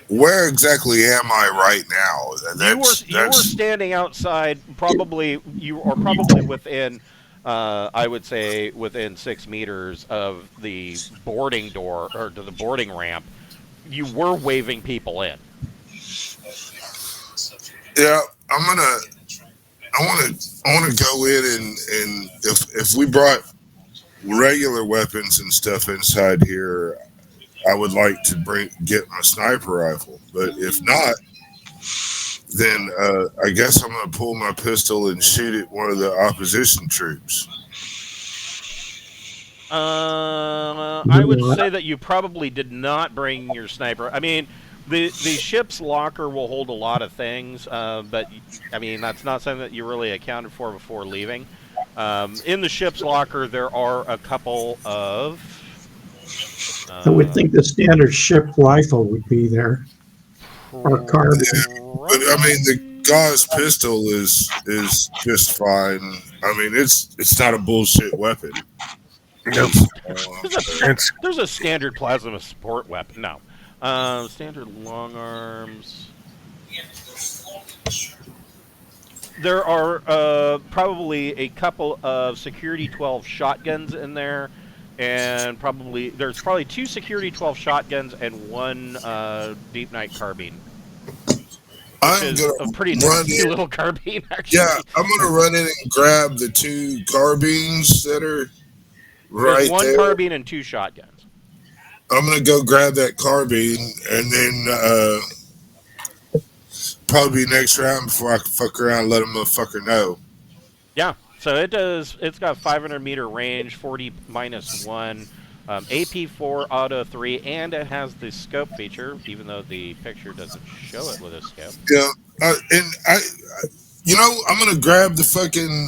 Where exactly am I right now? You were standing outside. You are probably within. I would say within 6 meters of the boarding door or to the boarding ramp. You were waving people in. Yeah, I want to go in and if we brought regular weapons and stuff inside here, I would like to get my sniper rifle. But if not, then I guess I'm going to pull my pistol and shoot at one of the opposition troops. I would say that you probably did not bring your sniper. I mean, the ship's locker will hold a lot of things, but I mean that's not something that you really accounted for before leaving. In the ship's locker, there are a couple of. I would think the standard ship rifle would be there, or carbine. Yeah, but I mean the Gauss pistol is just fine. I mean it's not a bullshit weapon. Nope. There's a standard plasma support weapon. No. Standard long arms. There are probably a couple of Security 12 shotguns in there. and there's probably 2 security 12 shotguns and 1 Deepnight carbine. Which is a pretty nasty little carbine, actually. Yeah, I'm gonna run in and grab the 2 carbines that are right There's 1 there. carbine and 2 shotguns. I'm gonna go grab that carbine, and then probably next round before I can fuck around and let a motherfucker know. Yeah, so it's got 500 meter range, 40 minus 1, AP4, auto 3, and it has the scope feature, even though the picture doesn't show it with a scope. Yeah, I'm gonna grab the fucking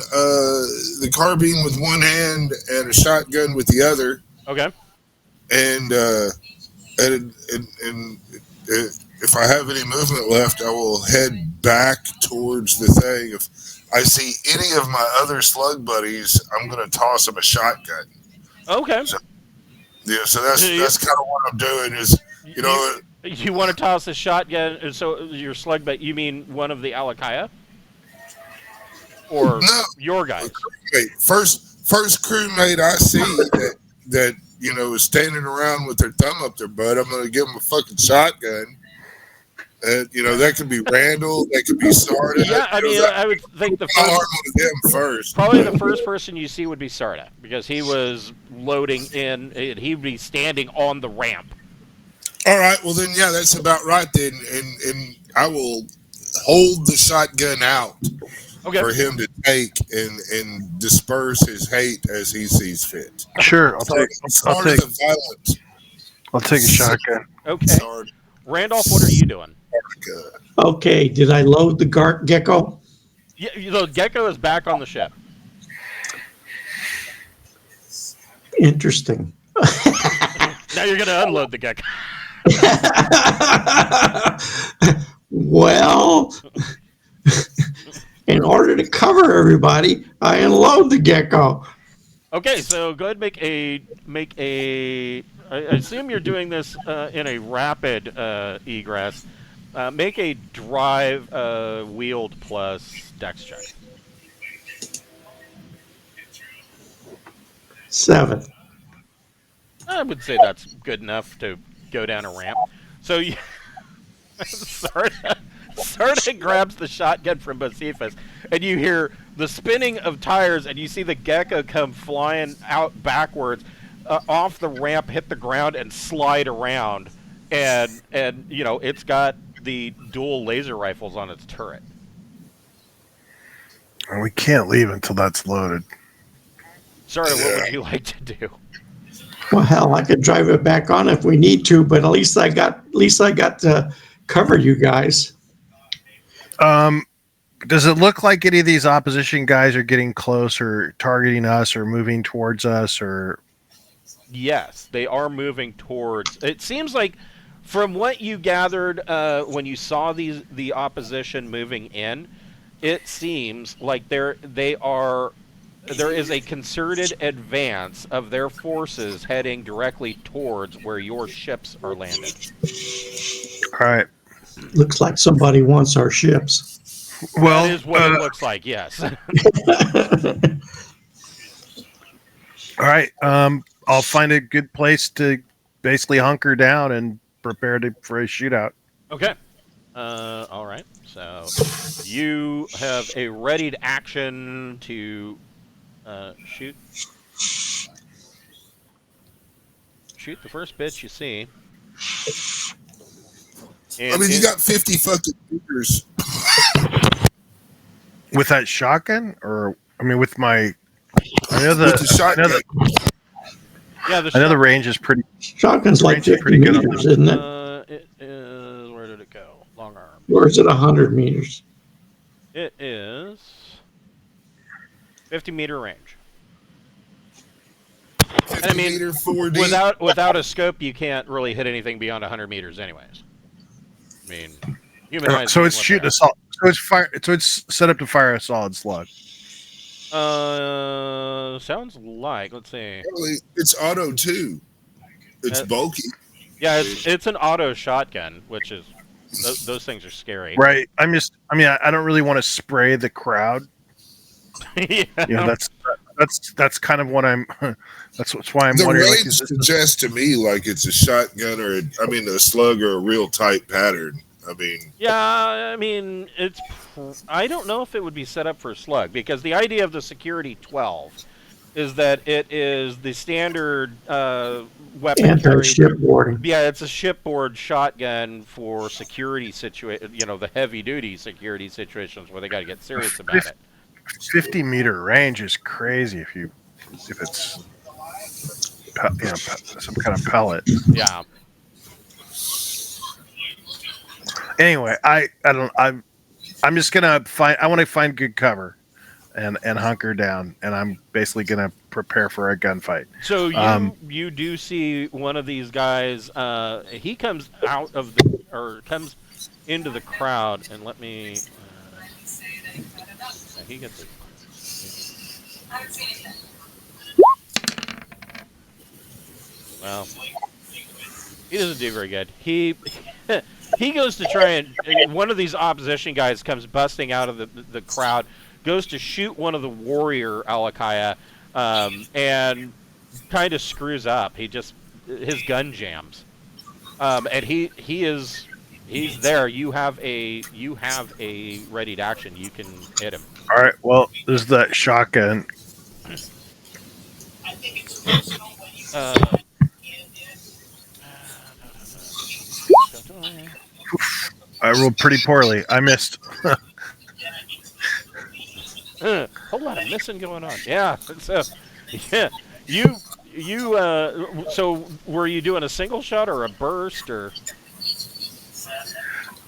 the carbine with one hand and a shotgun with the other. Okay. And if I have any movement left, I will head back towards the thing. If I see any of my other slug buddies, I'm gonna toss them a shotgun. Okay. So that's kind of what I'm doing. Is you want to toss a shotgun? So your slug buddy, you mean one of the Alikaia? Or no, your guys? First crewmate I see that is standing around with their thumb up their butt, I'm going to give them a fucking shotgun. That could be Randall, that could be Sarda. Yeah, I would think probably the first person you see would be Sarda, because he was loading in, he'd be standing on the ramp. All right, well then, yeah, that's about right then, and I will hold the shotgun out. Okay. For him to take and disperse his hate as he sees fit. Sure, I'll take a shotgun. Okay. Randolph, what are you doing? Okay, did I load the gecko? Yeah, the gecko is back on the ship. Interesting. Now you're going to unload the gecko. Well... In order to cover everybody, I unload the gecko. Okay, so go ahead and make a. I assume you're doing this in a rapid egress. Make a drive wheeled plus dex check. 7. I would say that's good enough to go down a ramp. So you. Sarda grabs the shotgun from Bocephus, and you hear the spinning of tires, and you see the gecko come flying out backwards off the ramp, hit the ground, and slide around. And it's got the dual laser rifles on its turret. We can't leave until that's loaded. Sarda, what would you like to do? Well, hell, I could drive it back on if we need to, but at least I got to cover you guys. Does it look like any of these opposition guys are getting close or targeting us or moving towards us? Or yes, they are moving towards. It seems like, from what you gathered when you saw the opposition moving in, it seems like there is a concerted advance of their forces heading directly towards where your ships are landed. All right. Looks like somebody wants our ships. Well, that is what it looks like, yes. All right. I'll find a good place to basically hunker down and prepare for a shootout. Okay. All right. So you have a readied action to shoot the first bitch you see. And you got 50 fucking meters. With that shotgun? With my... I know with the shotgun. I know the range is pretty... Shotgun's like 50 meters, isn't it? It is... Where did it go? Long arm. Or is it 100 meters? It is... 50 meter range. 50 meter 4D. Without a scope, you can't really hit anything beyond 100 meters anyways. I mean, human eyes. So it's shooting a solid. So it's fire. So it's set up to fire a solid slug. Sounds like. Let's see. It's auto too. It's bulky. Yeah, it's an auto shotgun, which is those things are scary. Right. I don't really want to spray the crowd. Yeah. That's that's kind of what I'm. That's why I'm the wondering. range suggests to me like it's a shotgun or a slug or a real tight pattern. I mean, yeah, I mean it's. I don't know if it would be set up for a slug because the idea of the Security 12 is that it is the standard weapon carried. Anti-shipboarding. Yeah, it's a shipboard shotgun for security the heavy duty security situations where they got to get serious about it. 50-meter range is crazy if it's some kind of pellet. Yeah. Anyway, I'm just gonna I want to find good cover and hunker down, and I'm basically gonna prepare for a gunfight. So you do see one of these guys. He comes comes into the crowd, and let me. He gets it. Well, he doesn't do very good. He goes to try and one of these opposition guys comes busting out of the crowd, goes to shoot one of the warrior Alikaia, and kind of screws up. His gun jams, and he's there. You have a readied action. You can hit him. All right. Well, there's that shotgun. I rolled pretty poorly. I missed. Whole lot of missing going on. Yeah. So, yeah. You. So, were you doing a single shot or a burst or?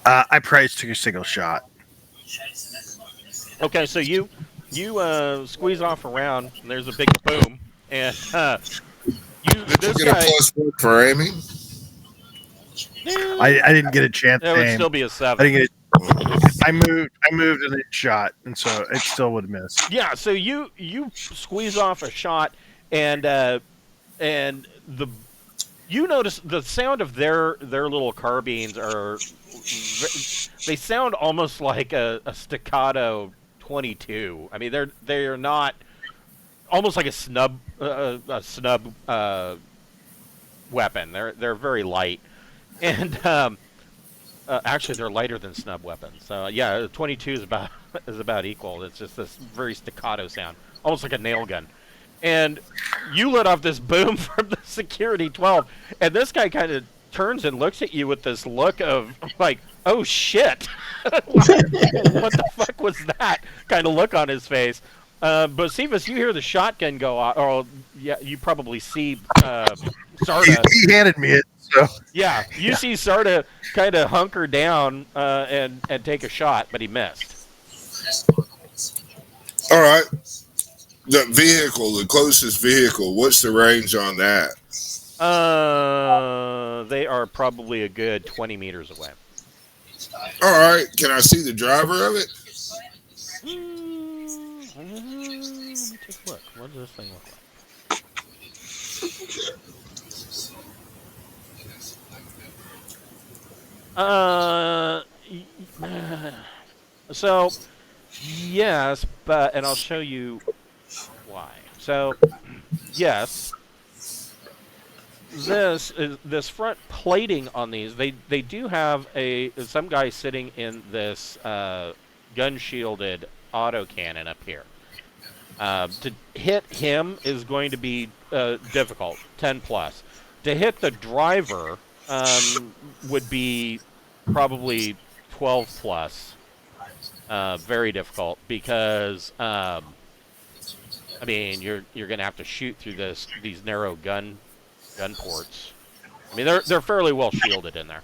I probably took a single shot. Okay, so you squeeze off a round, and there's a big boom, and Did you get a +1 for aiming? I didn't get a chance to aim. It would still be a 7. I moved and it shot, and so it still would miss. Yeah, so you squeeze off a shot, and you notice the sound of their little carbines they sound almost like a staccato 22. I mean, they're not almost like a snub weapon. They're very light, and actually they're lighter than snub weapons. So yeah, 22 is about equal. It's just this very staccato sound, almost like a nail gun. And you let off this boom from the Security 12, and this guy kind of turns and looks at you with this look of like, oh shit, what the fuck was that kind of look on his face. But Cephas, you hear the shotgun go off, or yeah, you probably see Sarda. He handed me it, so yeah, you see Sarda kind of hunker down and take a shot, but he missed. All right. The closest vehicle, what's the range on that? They are probably a good 20 meters away. All right. Can I see the driver of it? Let me take a look. What does this thing look like? So, yes, and I'll show you why. So, yes, this front plating on these, they do have some guy sitting in this gun shielded autocannon up here. To hit him is going to be difficult, 10 plus. To hit the driver would be probably 12 plus. Very difficult because I mean you're gonna have to shoot through these narrow gun ports. I mean they're fairly well shielded in there.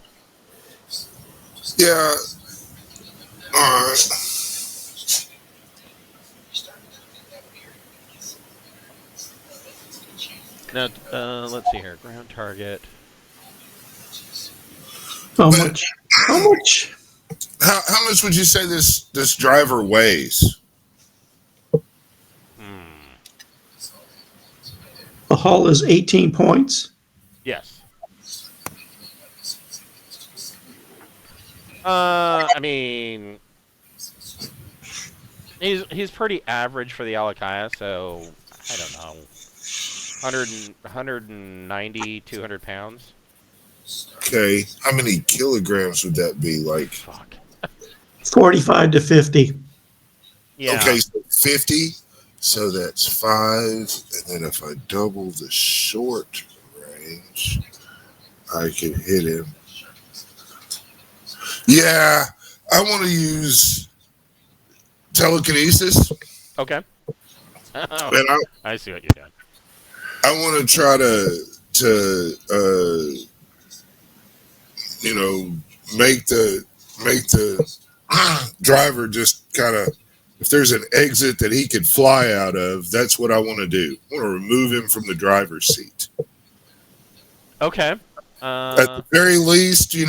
Yeah. All right. Now let's see here. Ground target. How much? How much would you say this driver weighs? The hull is 18 points. Yes. I mean, he's pretty average for the Alikaia, so know, 190, 200 pounds. Okay, how many kilograms would that be? Like, Fuck. 45 to 50. Yeah. okay, so 50. So that's 5, and then if I double the short range, I can hit him. Yeah, I want to use telekinesis. Okay. And I see what you're doing. I want to try to make the driver just kind of, if there's an exit that he could fly out of, that's what I want to do. I want to remove him from the driver's seat. Okay. At the very least, he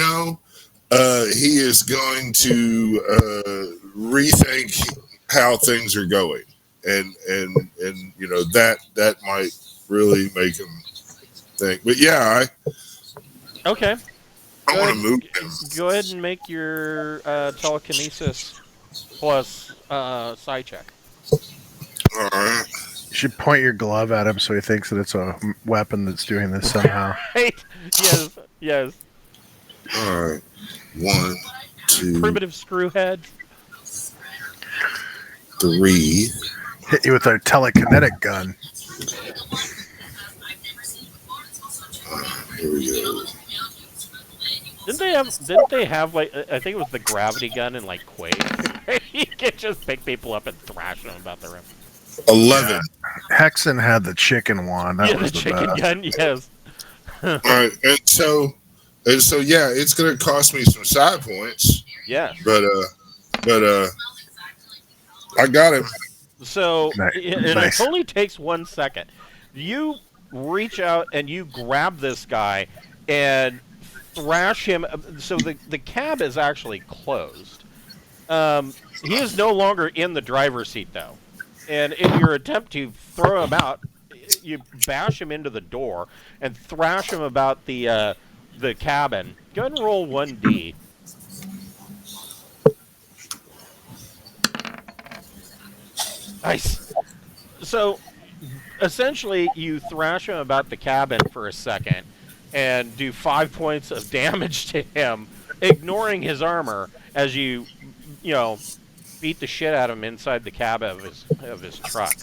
is going to rethink how things are going, and that might really make him think. But yeah, Okay. I want to move him. Go ahead and make your telekinesis plus side check. All right. You should point your glove at him so he thinks that it's a weapon that's doing this somehow. Right. Yes. Yes. All right. 1, 2, Primitive screwhead. 3. Hit you with our telekinetic gun. Here we go. Didn't they have like, I think it was the gravity gun in like Quake. You can just pick people up and thrash them about the room. 11. Hexen had the chicken wand. That was the the chicken best. gun. Yes. All right, and so yeah, it's gonna cost me some side points. Yes. But I got him. So Nice. it only takes 1 second. You reach out and you grab this guy and thrash him. So the cab is actually closed. He is no longer in the driver's seat though. And in your attempt to throw him out, you bash him into the door and thrash him about the cabin. Go ahead and roll 1d. Nice. So, essentially, you thrash him about the cabin for a second and do 5 points of damage to him, ignoring his armor as you beat the shit out of him inside the cab of his truck.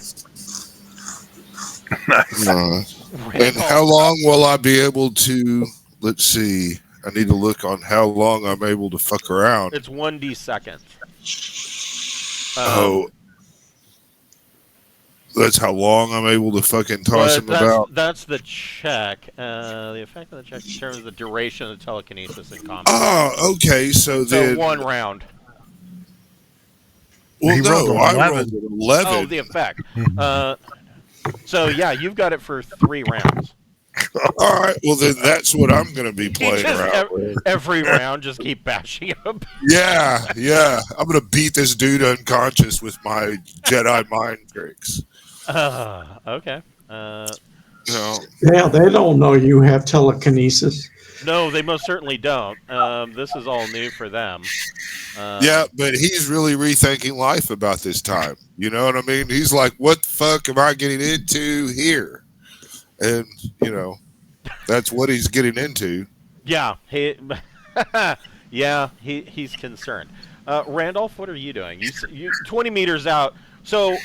Nice. And how long will I be able to? Let's see. I need to look on how long I'm able to fuck around. It's 1d seconds. That's how long I'm able to fucking toss him about. That's the check. The effect of the check determines the duration of the telekinesis in combat. Oh, okay. So then 1 round. Well, He rolled no, an I 11. rolled an 11. Oh, the effect. So yeah, you've got it for 3 rounds. All right. Well, then that's what I'm going to be You playing just around with. every round, just keep bashing him. Yeah. I'm going to beat this dude unconscious with my Jedi mind tricks. Okay. Yeah, they don't know you have telekinesis. No, they most certainly don't. This is all new for them. Yeah, but he's really rethinking life about this time. You know what I mean? He's like, what the fuck am I getting into here? And, that's what he's getting into. Yeah, he's concerned. Randolph, what are you doing? You 20 meters out. So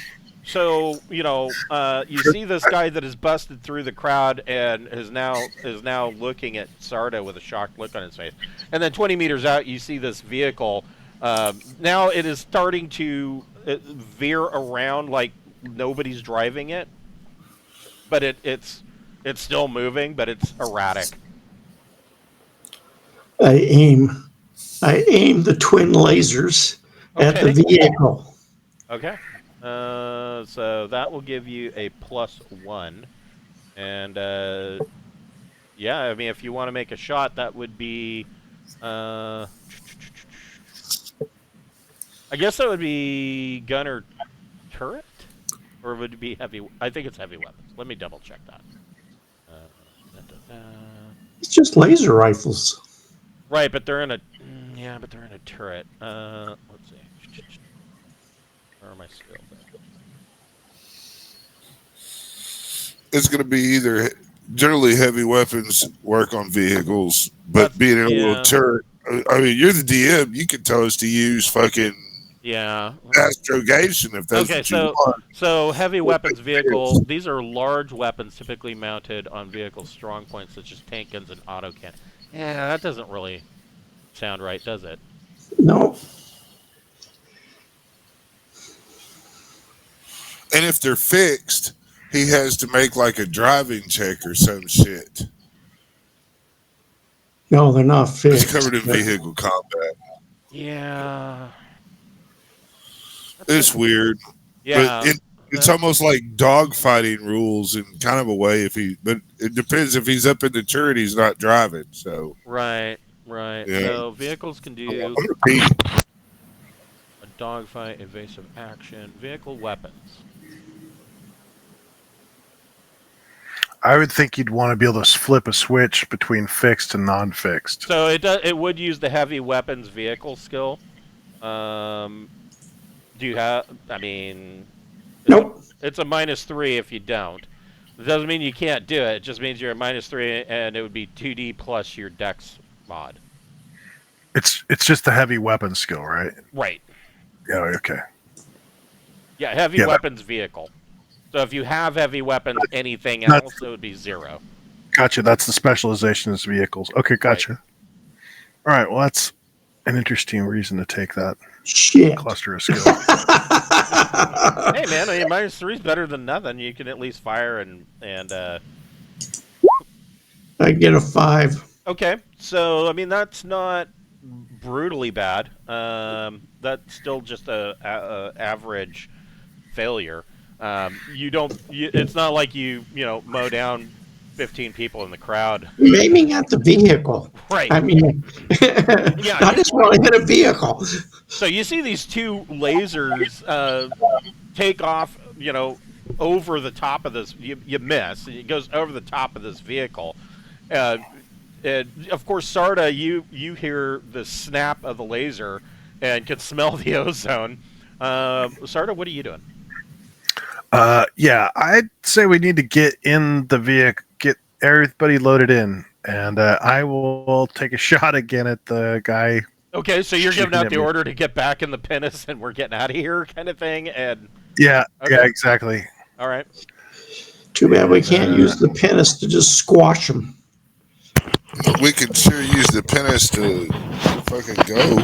you see this guy that has busted through the crowd and is now looking at Sarda with a shocked look on his face. And then 20 meters out, you see this vehicle. Now it is starting to veer around like nobody's driving it, but it's still moving, but it's erratic. I aim the twin lasers at the vehicle. Okay. So that will give you a +1. And, yeah, I mean, if you want to make a shot, that would be, I guess that would be gun or turret? Or would it be heavy? I think it's heavy weapons. Let me double check that. It's just laser rifles. Right, but they're in a, turret. Let's see. Where are my skills at? it's going to be either generally heavy weapons work on vehicles, but being able to deter. I mean, you're the DM. You can tell us to use fucking astrogation if that's what you want. So heavy weapons vehicle. These are large weapons typically mounted on vehicles' strong points, such as tank guns and autocannon. Yeah, that doesn't really sound right, does it? No. And if they're fixed, he has to make like a driving check or some shit. No, they're not fixed. It's covered in vehicle combat. Yeah. It's weird. Yeah. But it's almost like dogfighting rules in kind of a way. But it depends if he's up in the turret, he's not driving. So right. Yeah. So vehicles can do a dogfight, evasive action, vehicle weapons. I would think you'd want to be able to flip a switch between fixed and non-fixed. So it would use the heavy weapons vehicle skill. Do you have? I mean, nope. It's a -3 if you don't. It doesn't mean you can't do it. It just means you're a -3, and it would be 2D plus your Dex mod. It's just the heavy weapon skill, right? Right. Yeah. Okay. Yeah, heavy weapons vehicle. So if you have heavy weapons, anything else, it would be 0. Gotcha. That's the specialization is vehicles. Okay, gotcha. Right. All right. Well, that's an interesting reason to take that cluster of skills. Hey, man, I mean, -3 is better than nothing. You can at least fire and I get a 5. Okay, so I mean that's not brutally bad. That's still just a average failure. It's not like you mow down 15 people in the crowd. You're aiming at the vehicle. Right. I mean, I just want to hit a vehicle. So you see these two lasers take off, over the top of this. You miss. It goes over the top of this vehicle. And of course, Sarda, you hear the snap of the laser and can smell the ozone. Sarda, what are you doing? Yeah, I'd say we need to get in the vehicle, get everybody loaded in, and I will take a shot again at the guy. Okay, so you're giving out the order to get back in the pinnace and we're getting out of here kind of thing? And yeah, exactly. All right. Too bad we can't use the pinnace to just squash them. We could sure use the pinnace to fucking go.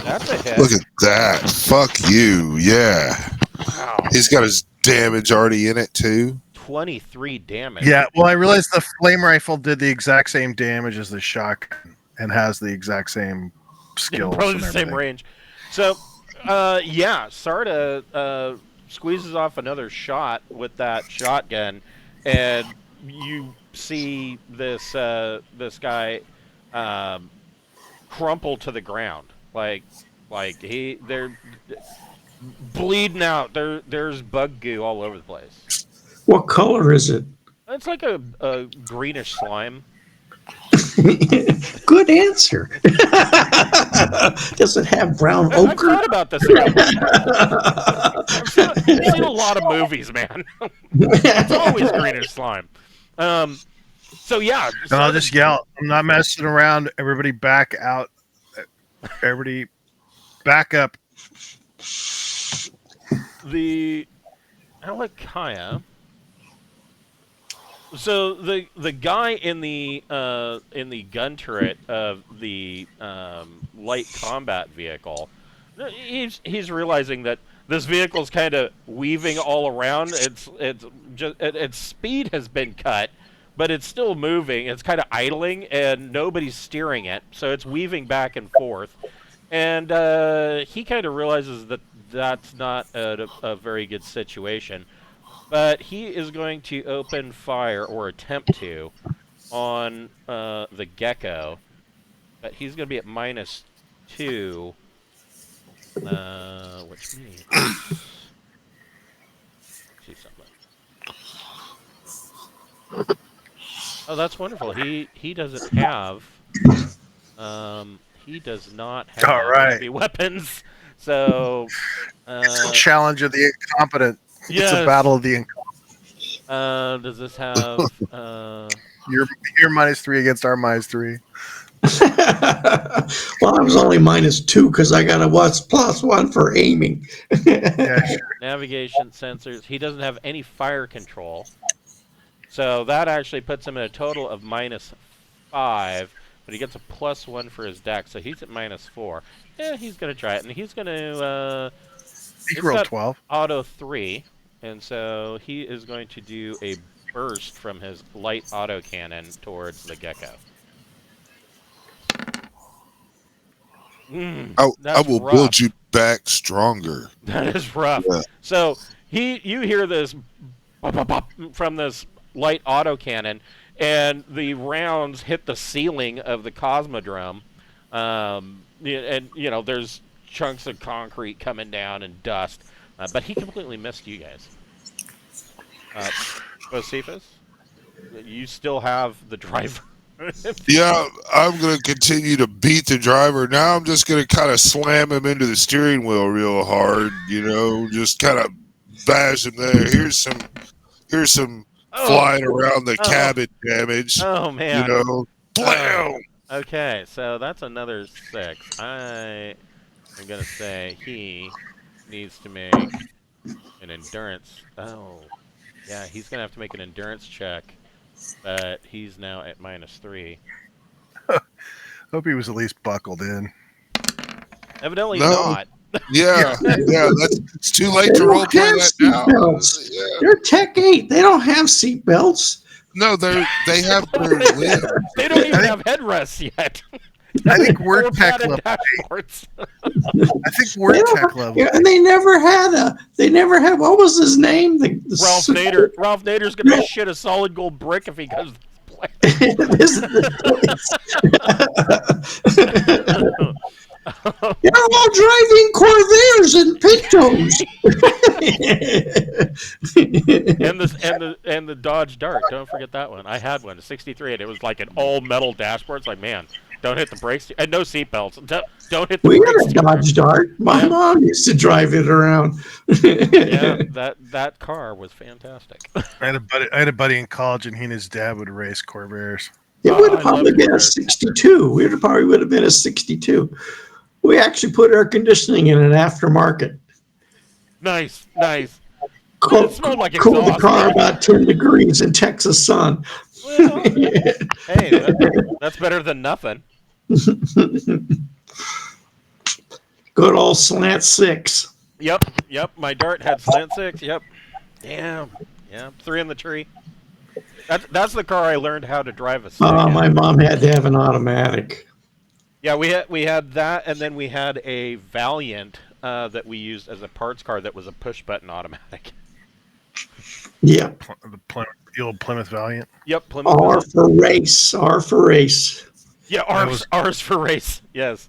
That's a hit. Look at that. Fuck you. Yeah. Wow. He's got his damage already in it, too. 23 damage. Yeah, well, I realized the flame rifle did the exact same damage as the shotgun and has the exact same skills. Probably the same range. So, Sarda squeezes off another shot with that shotgun, and you see this guy crumple to the ground, like they're bleeding out. There's bug goo all over the place. What color is it? It's like a greenish slime. Good answer. Does it have brown ochre? I've thought about this. I've seen a lot of movies, man. It's always greenish slime. So yeah. I'll just yell. I'm not messing around. Everybody back out. Everybody back up. The Alikaia. So the guy in the gun turret of the light combat vehicle, he's realizing that this vehicle's kind of weaving all around. Its speed has been cut, but it's still moving. It's kind of idling, and nobody's steering it, so it's weaving back and forth. And he kind of realizes that that's not a very good situation. But he is going to open fire, or attempt to, on the gecko. But he's going to be at -2, which means... see something. Oh, that's wonderful. He doesn't have... he does not have heavy weapons. So... it's a challenge of the incompetent. It's a battle of the incompetent. Does this have? You're -3 against our -3. Well, I was only -2 because I got a +1 for aiming. Yeah, sure. Navigation sensors. He doesn't have any fire control. So that actually puts him at a total of -5, but he gets a +1 for his deck, so he's at -4. Yeah, he's going to try it, and he's going to... He can roll 12. Auto 3, and so he is going to do a burst from his light autocannon towards the gecko. I will rough. build you back stronger. That is rough. Yeah. So you hear this bop, bop, bop from this light autocannon, and the rounds hit the ceiling of the Cosmodrome, and there's chunks of concrete coming down and dust, but he completely missed you guys. Josephus, you still have the driver. Yeah, I'm going to continue to beat the driver. Now I'm just going to kind of slam him into the steering wheel real hard, just kind of bash him there. Here's some flying around the cabin damage. Oh, man. Blam! Okay, so that's another 6. I am going to say he needs to make an endurance. Oh, yeah, he's going to have to make an endurance check. But he's now at -3. Hope he was at least buckled in. Evidently not. Yeah, it's too late to role play that now. Yeah. They're Tech 8. They don't have seatbelts. No, they have their limbs. They don't even have headrests yet. I think we're tech level. Dashboards. I think we're tech level. Yeah, and they never had. What was his name? Ralph Nader. Ralph Nader's gonna shit a solid gold brick if he goes to This is the You're all driving Corvairs and Pintos. and the Dodge Dart. Don't forget that one. I had one, a 63, and it was like an all metal dashboard. It's like, man, don't hit the brakes. And no seatbelts. Don't hit the brakes. We had a Dodge Dart. My mom used to drive it around. Yeah, that car was fantastic. I had a buddy in college, and he and his dad would race Corvairs. It would have probably been a 62. It probably would have been a 62. We actually put air conditioning in an aftermarket. Nice. Cooled the car about 10 degrees in Texas sun. Well, hey, that's better than nothing. Good old slant 6. Yep. My Dart had slant 6. Yep. Damn. Yeah. 3 in the tree. That's the car I learned how to drive a stick in. My mom had to have an automatic. Yeah, we had that, and then we had a Valiant that we used as a parts car that was a push button automatic. Yeah. The old Plymouth Valiant. Yep. Plymouth R for race. R for race. Yeah, R's for race. Yes.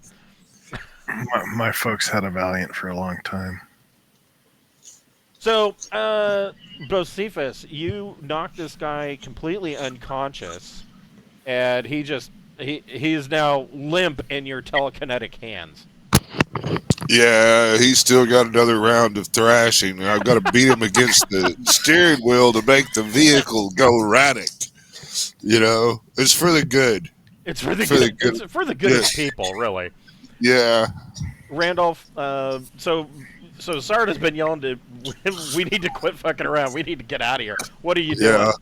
My folks had a Valiant for a long time. So, Bocephus, you knocked this guy completely unconscious, and he's now limp in your telekinetic hands. Yeah, he's still got another round of thrashing, and I've got to beat him against the steering wheel to make the vehicle go erratic. It's for the good. It's for the good. It's for the good of people, really. Yeah. Randolph, so Sarda's been yelling to we need to quit fucking around. We need to get out of here. What are you doing? Yeah.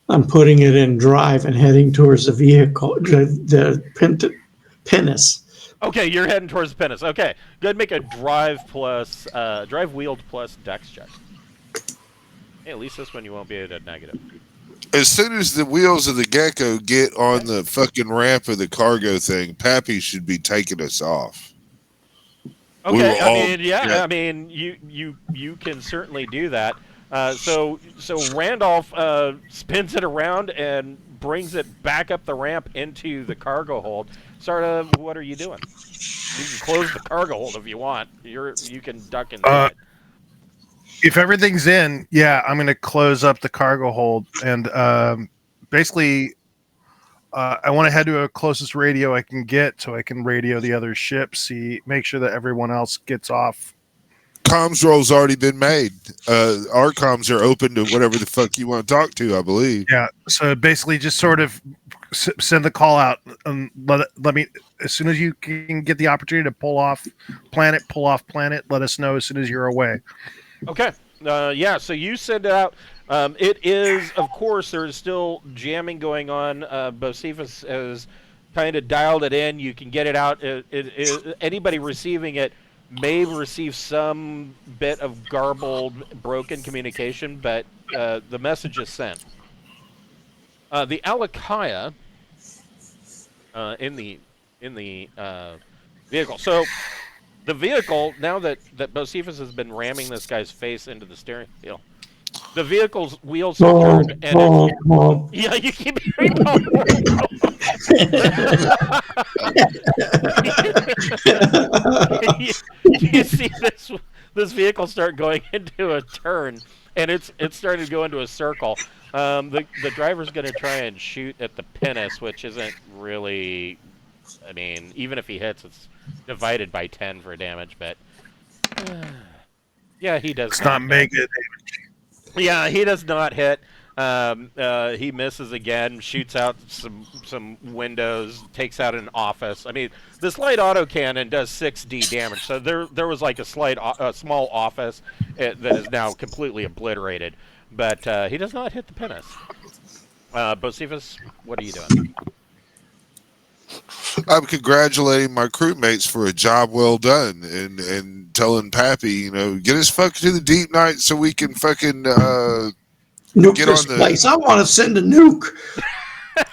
I'm putting it in drive and heading towards the vehicle, the pinnace. Okay, you're heading towards the pinnace. Okay, go ahead and make a drive wheeled plus dex check. Hey, at least this one you won't be at a negative. As soon as the wheels of the gecko get on the fucking ramp of the cargo thing, Pappy should be taking us off. Okay, I mean, you can certainly do that. So Randolph spins it around and brings it back up the ramp into the cargo hold. Sarda, what are you doing? You can close the cargo hold if you want. You can duck inside. If everything's in, I'm going to close up the cargo hold and basically I want to head to the closest radio I can get so I can radio the other ships, make sure that everyone else gets off comms roll's already been made. Our comms are open to whatever the fuck you want to talk to, I believe. Yeah. So basically, just sort of send the call out. Let me, as soon as you can get the opportunity to pull off planet. Let us know as soon as you're away. Okay. Yeah. So you send it out. It is, of course, there is still jamming going on. Bocephus has kind of dialed it in. You can get it out. Anybody receiving it may receive some bit of garbled, broken communication, but the message is sent. The Alikaia in the vehicle. So the vehicle, now that Bocephus has been ramming this guy's face into the steering wheel, the vehicle's wheels have turned, and yeah, you keep hearing you see this vehicle start going into a turn, and it's starting to go into a circle. The driver's going to try and shoot at the pinnace, which isn't really. I mean, even if he hits, it's divided by 10 for damage. But yeah, he does. It's not mega. Yeah, he does not hit. He misses again, shoots out some windows, takes out an office. I mean, this light autocannon does 6D damage, so there was like a small office that is now completely obliterated. But he does not hit the pinnace. Bocephus, what are you doing? I'm congratulating my crewmates for a job well done, and telling Pappy, get us fucking to the Deepnight so we can fucking nuke this place. I want to send a nuke.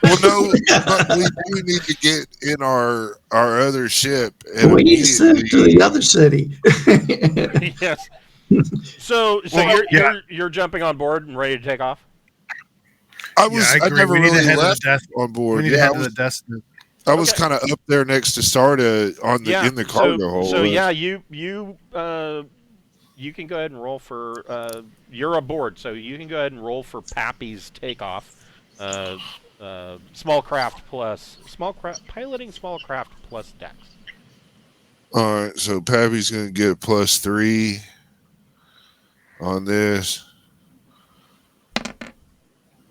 Well, no, but we do need to get in our other ship. We need to send it to the other city. Yes. So you're jumping on board and ready to take off? I never really left on board. We need to head to the Destiny. I was kind of up there next to Starta in the cargo hold. So yeah, you can go ahead and roll for you're aboard, so you can go ahead and roll for Pappy's takeoff. Piloting small craft plus dex. All right, so Pappy's gonna get a +3 on this.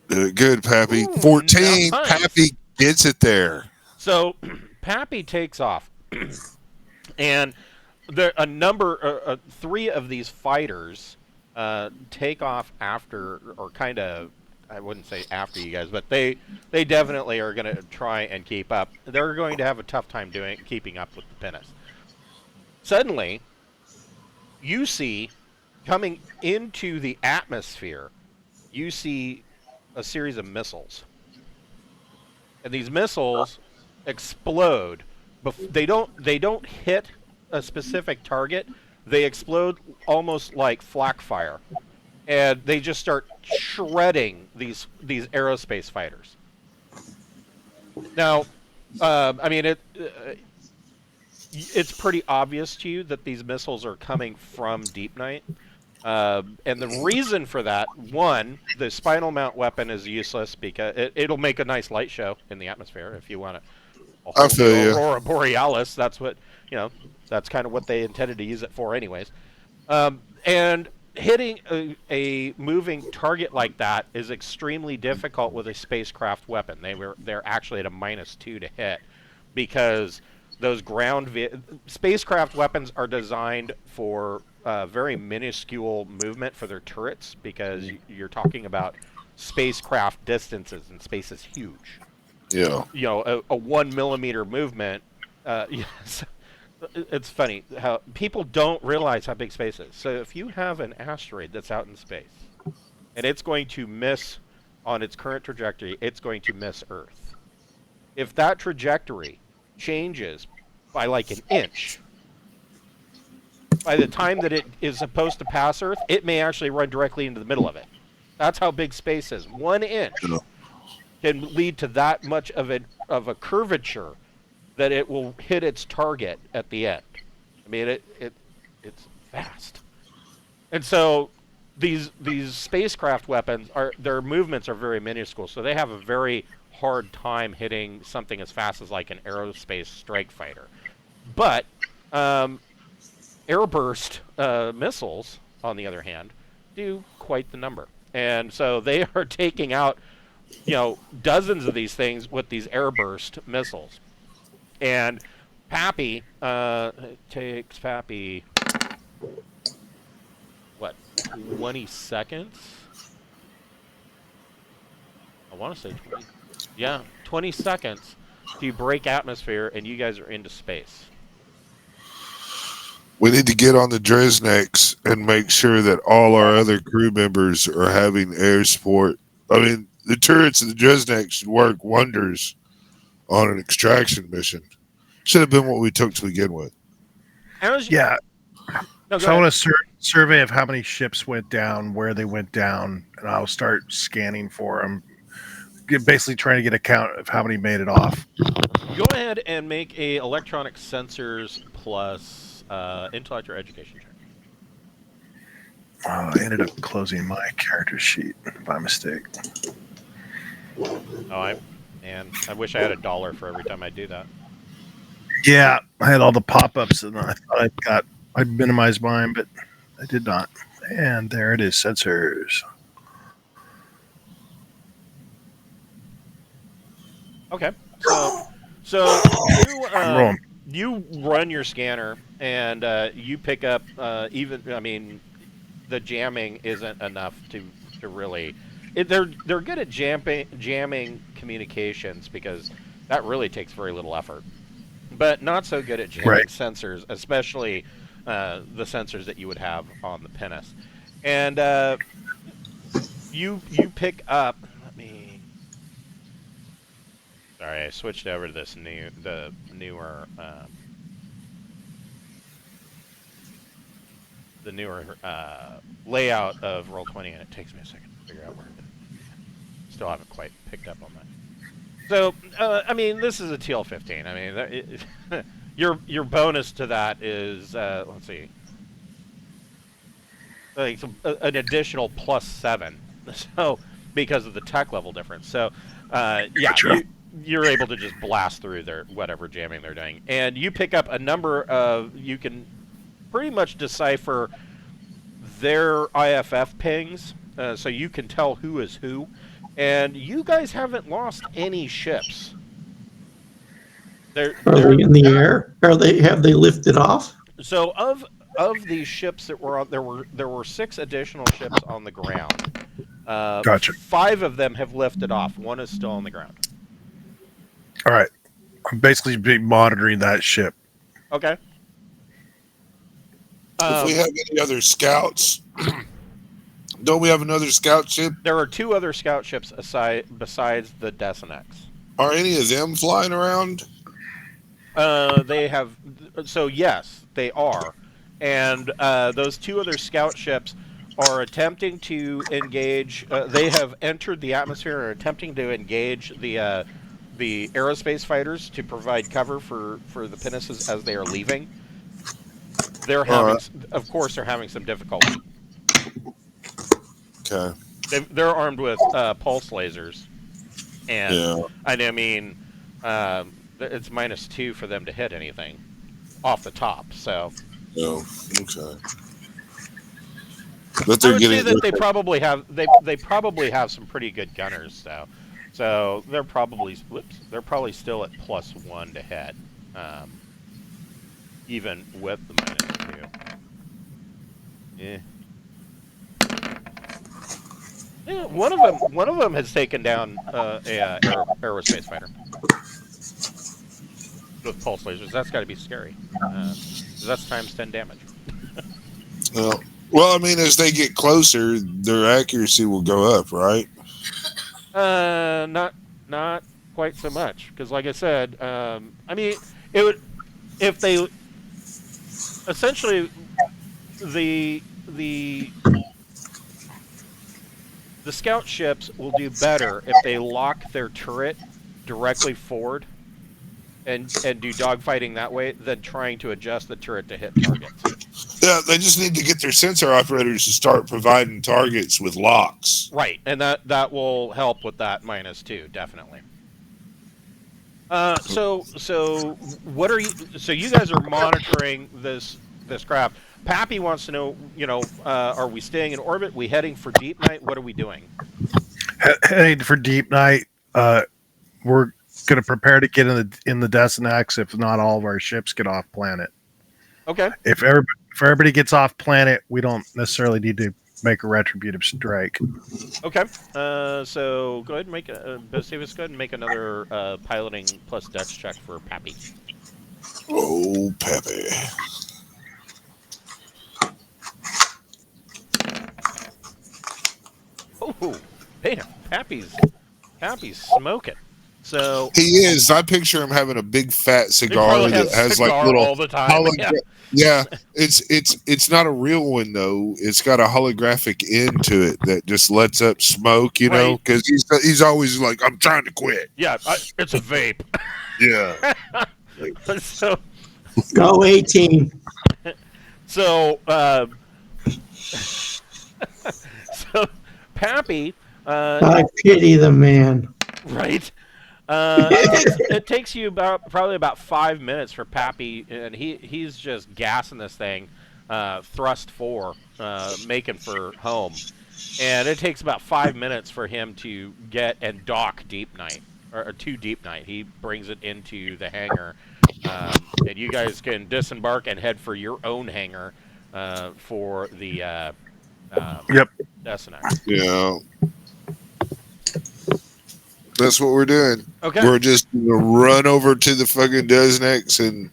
Good, Pappy. Ooh, 14. nice. Pappy gets it there. So, Pappy takes off, and three of these fighters take off after, or kind of, I wouldn't say after you guys, but they definitely are going to try and keep up. They're going to have a tough time keeping up with the pinnace. Suddenly, you see, coming into the atmosphere, you see a series of missiles. And these missiles explode. They don't hit a specific target. They explode almost like flak fire, and they just start shredding these aerospace fighters. Now, I mean it's pretty obvious to you that these missiles are coming from Deepnight. And the reason for that, one, the spinal mount weapon is useless because it'll make a nice light show in the atmosphere if you want to. I feel you. Aurora Borealis, that's what, that's kind of what they intended to use it for anyways. And hitting a moving target like that is extremely difficult with a spacecraft weapon. They're actually at a -2 to hit because those spacecraft weapons are designed for very minuscule movement for their turrets because you're talking about spacecraft distances, and space is huge. Yeah. A 1 millimeter movement. Yes. It's funny how people don't realize how big space is. So if you have an asteroid that's out in space and it's going to miss on its current trajectory, it's going to miss Earth. If that trajectory changes by like an inch, by the time that it is supposed to pass Earth, it may actually run directly into the middle of it. That's how big space is. 1 inch can lead to that much of a curvature that it will hit its target at the end. I mean, it's fast. And so these spacecraft weapons their movements are very minuscule, so they have a very hard time hitting something as fast as like an aerospace strike fighter. But airburst missiles, on the other hand, do quite the number. And so they are taking out, dozens of these things with these airburst missiles. And Pappy takes Pappy, 20 seconds? I want to say 20. Yeah, 20 seconds to break atmosphere, and you guys are into space. We need to get on the Dresneks and make sure that all our other crew members are having air support. I mean, the turrets of the Dresnek should work wonders on an extraction mission. Should have been what we took to begin with. Yeah. No, So I want a survey of how many ships went down, where they went down, and I'll start scanning for them. Basically trying to get a count of how many made it off. Go ahead and make a electronic sensors plus intellect or education check. I ended up closing my character sheet by mistake. I wish I had $1 for every time I do that. Yeah, I had all the pop-ups, and I thought I'd minimize mine, but I did not. And there it is, sensors. Okay, so you run your scanner and you pick up the jamming isn't enough to really. They're good at jamming communications because that really takes very little effort, but not so good at jamming sensors, especially the sensors that you would have on the pinnace. And you pick up. Sorry, I switched over to the newer layout of Roll20, and it takes me a second to figure out where it is. Still haven't quite picked up on that. So, this is a TL15. Your bonus to that is let's see, like an additional +7. So because of the tech level difference. So you're able to just blast through their whatever jamming they're doing, and you pick up a number of. You can pretty much decipher their IFF pings, so you can tell who is who. And you guys haven't lost any ships. Are they in the air? Have they lifted off? So of these ships that were on, there were 6 additional ships on the ground. Gotcha. 5 of them have lifted off. 1 is still on the ground. All right. I'm basically monitoring that ship. Okay. If we have any other scouts, don't we have another scout ship? There are 2 other scout ships besides the Desenex. Are any of them flying around? They have. So yes, they are, and those 2 other scout ships are attempting to engage. They have entered the atmosphere and are attempting to engage the aerospace fighters to provide cover for the pinnaces as they are leaving. They're having, of course, they're having some difficulty. Okay. They're armed with pulse lasers, and it's -2 for them to hit anything off the top. So. Oh, okay. But I would say that they probably have some pretty good gunners, though. So they're probably still at +1 to hit, even with the -2. Yeah. Yeah, one of them has taken down a aerospace fighter with pulse lasers. That's got to be scary. That's ×10 damage. Well, as they get closer, their accuracy will go up, right? Not quite so much, because like I said, it would, if they essentially the scout ships will do better if they lock their turret directly forward and do dogfighting that way than trying to adjust the turret to hit targets. Yeah, they just need to get their sensor operators to start providing targets with locks. Right, and that will help with that -2, definitely. So what are you? So you guys are monitoring this this craft. Pappy wants to know, are we staying in orbit? We heading for Deepnight? What are we doing? Heading for Deepnight. We're going to prepare to get in the Destinax if not all of our ships get off planet. Okay. If everybody gets off planet, we don't necessarily need to make a retributive strike. Okay. So go ahead and make Gustavus, go ahead and make another piloting plus dex check for Pappy. Oh, Pappy. Oh, damn. Pappy's smoking. So he is. I picture him having a big fat cigar that has like little all the time. Yeah, it's not a real one though. It's got a holographic end to it that just lets up smoke, know, because he's always like, I'm trying to quit. Yeah, it's a vape. Yeah. So go 18. So so Pappy. I pity the man. Right. It takes you probably about 5 minutes for Pappy, and he's just gassing this thing, thrust 4, making for home, and it takes about 5 minutes for him to get and dock Deepnight or to Deepnight. He brings it into the hangar, and you guys can disembark and head for your own hangar for the Destinax. Yeah. That's what we're doing. Okay. We're just gonna run over to the fucking Destinax and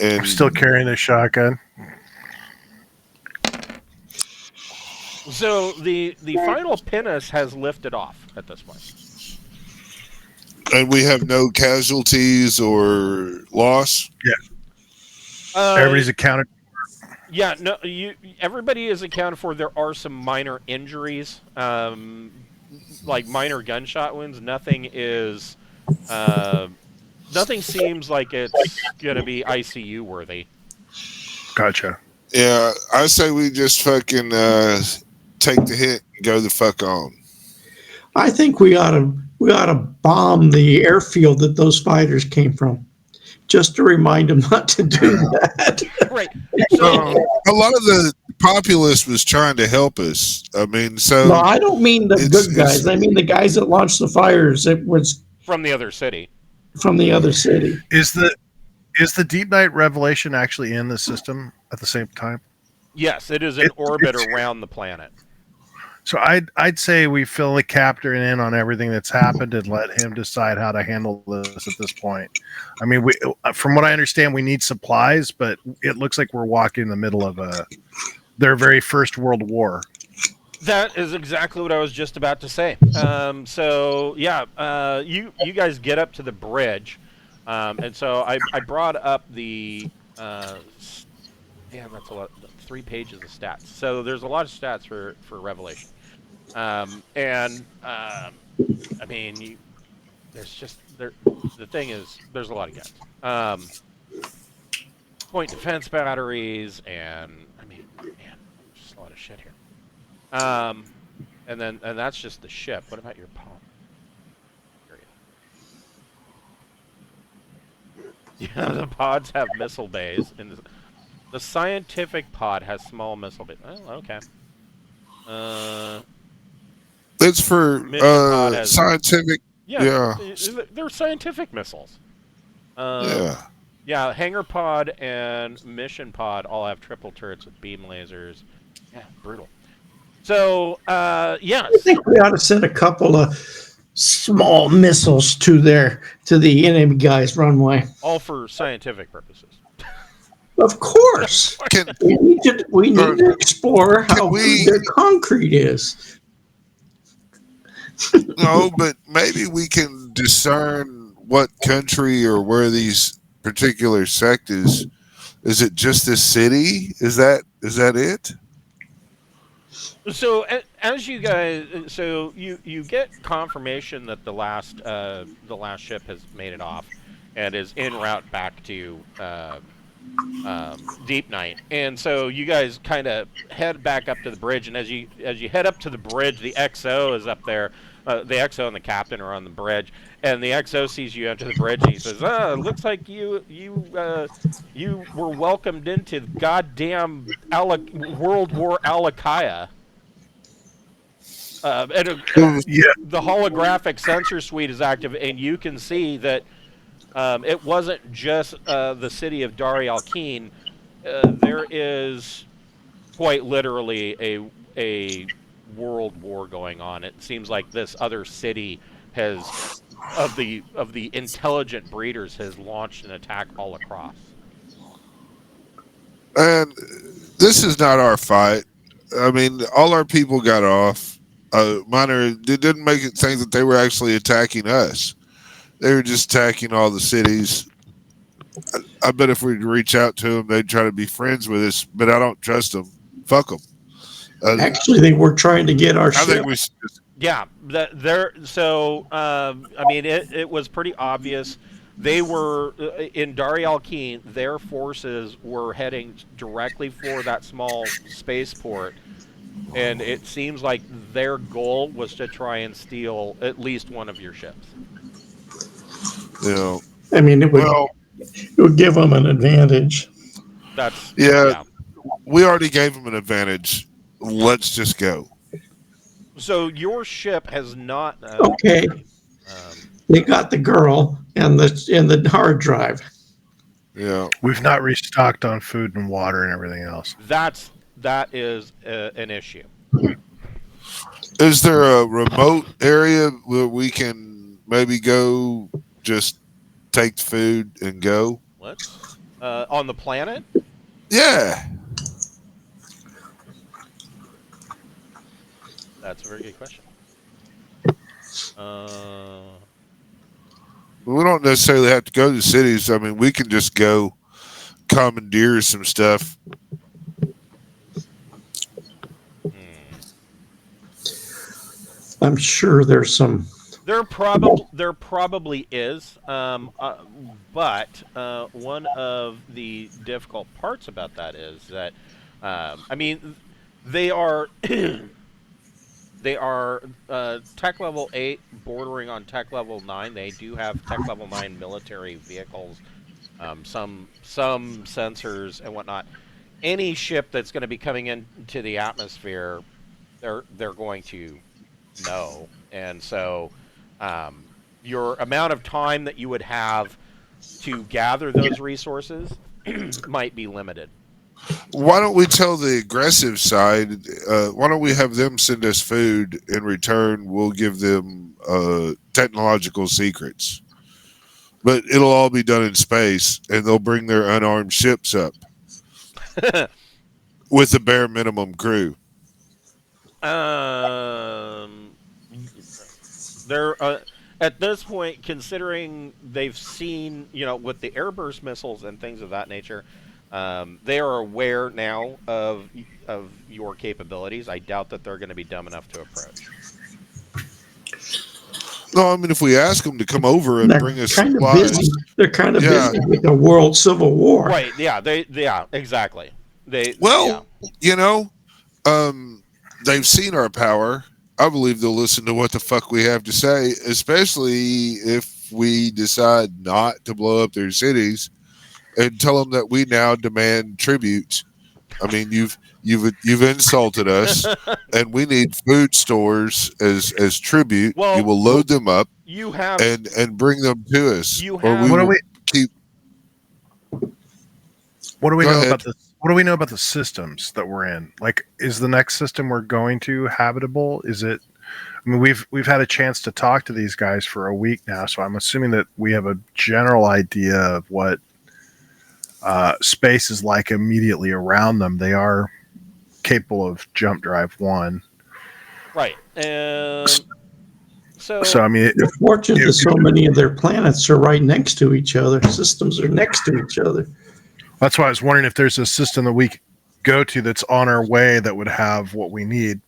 I'm still carrying the shotgun. So the final pinnace has lifted off at this point. And we have no casualties or loss? Yeah. Everybody's accounted for. Yeah, no, everybody is accounted for. There are some minor injuries. Like minor gunshot wounds. Nothing seems like it's gonna be ICU worthy. Gotcha. Yeah, I say we just fucking take the hit and go the fuck on. I think we ought to bomb the airfield that those fighters came from, just to remind them not to do that. Right. So a lot of the populace was trying to help us. I mean, so no, I don't mean the good guys. I mean the guys that launched the fires. It was from the other city. From the other city. Is the Deepnight Revelation actually in the system at the same time? Yes, it is in orbit around the planet. So I'd say we fill the captain in on everything that's happened and let him decide how to handle this at this point. I mean, from what I understand, we need supplies, but it looks like we're walking in the middle of their very first world war. That is exactly what I was just about to say. So yeah, you guys get up to the bridge, and so I brought up the that's a lot. 3 pages of stats. So there's a lot of stats for Revelation, I mean, there's just the thing is there's a lot of guns. Point defense batteries, and I mean, man, just a lot of shit here. And that's just the ship. What about your pod? Yeah, the pods have missile bays, and the scientific pod has small missile bays. Oh, okay. That's for has, scientific. Yeah. They're scientific missiles. Yeah, hangar pod and mission pod all have triple turrets with beam lasers. Yeah, brutal. So, yes. I think we ought to send a couple of small missiles to the enemy guys' runway. All for scientific purposes. Of course. We need to explore how good their concrete is. No, but maybe we can discern what country or where these particular sect is. Is it just this city? Is that it? So as you guys, you get confirmation that the last ship has made it off, and is en route back to Deepnight, and so you guys kind of head back up to the bridge, and as you head up to the bridge, the XO is up there the XO and the captain are on the bridge, and the XO sees you enter the bridge, and he says, it looks like you were welcomed into goddamn World War Alikaia. The holographic sensor suite is active, and you can see that it wasn't just the city of Dari-Alkin. There is quite literally a world war going on. It seems like this other city has of the intelligent breeders has launched an attack all across. And this is not our fight. I mean, all our people got off. It didn't make it think that they were actually attacking us. They were just attacking all the cities. I bet if we'd reach out to them, they'd try to be friends with us, but I don't trust them. Fuck them. Actually, they were trying to get our ship. Think we should just... Yeah, I mean, it was pretty obvious. They were in Dari-Alkin. Their forces were heading directly for that small spaceport, and it seems like their goal was to try and steal at least one of your ships. Yeah. I mean, it would give them an advantage. Yeah. We already gave them an advantage. Let's just go. So your ship has not. Okay. They got the girl and the hard drive. Yeah. We've not restocked on food and water and everything else. That is an issue. Is there a remote area where we can maybe go, just take food and go? What? On the planet? Yeah. That's a very good question. We don't necessarily have to go to cities. I mean, we can just go commandeer some stuff. I'm sure there's some. There probably is, but one of the difficult parts about that is that, I mean, they are they are tech level 8, bordering on tech level 9. They do have tech level 9 military vehicles, some sensors and whatnot. Any ship that's going to be coming into the atmosphere, they're going to know, and so. Your amount of time that you would have to gather those resources might be limited. Why don't we tell the aggressive side, why don't we have them send us food? In return, we'll give them technological secrets. But it'll all be done in space, and they'll bring their unarmed ships up with the bare minimum crew. They're at this point, considering they've seen, with the airburst missiles and things of that nature, they are aware now of your capabilities. I doubt that they're going to be dumb enough to approach. No, I mean, if we ask them to come over and bring us supplies, they're kind of busy with the world civil war, right? Yeah, exactly. They've seen our power. I believe they'll listen to what the fuck we have to say, especially if we decide not to blow up their cities and tell them that we now demand tribute. I mean, you've insulted us, and we need food stores as tribute. Well, you will load them up. You have and bring them to us. What do we know about this? What do we know about the systems that we're in? Like, is the next system we're going to habitable? Is it? I mean, we've had a chance to talk to these guys for a week now, so I'm assuming that we have a general idea of what space is like immediately around them. They are capable of jump drive 1, right? And so I mean, they're fortunate that so many of their planets are right next to each other. Systems are next to each other. That's why I was wondering if there's a system that we could go to that's on our way that would have what we need.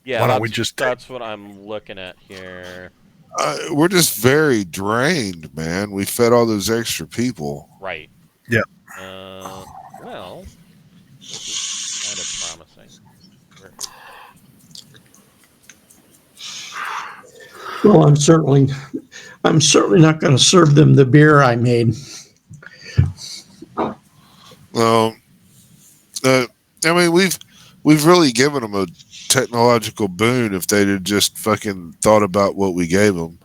Yeah, that's what I'm looking at here. We're just very drained, man. We fed all those extra people. Right. Yeah. Well, this is kind of promising. Well, I'm certainly not going to serve them the beer I made. Well, I mean, we've really given them a technological boon if they'd have just fucking thought about what we gave them.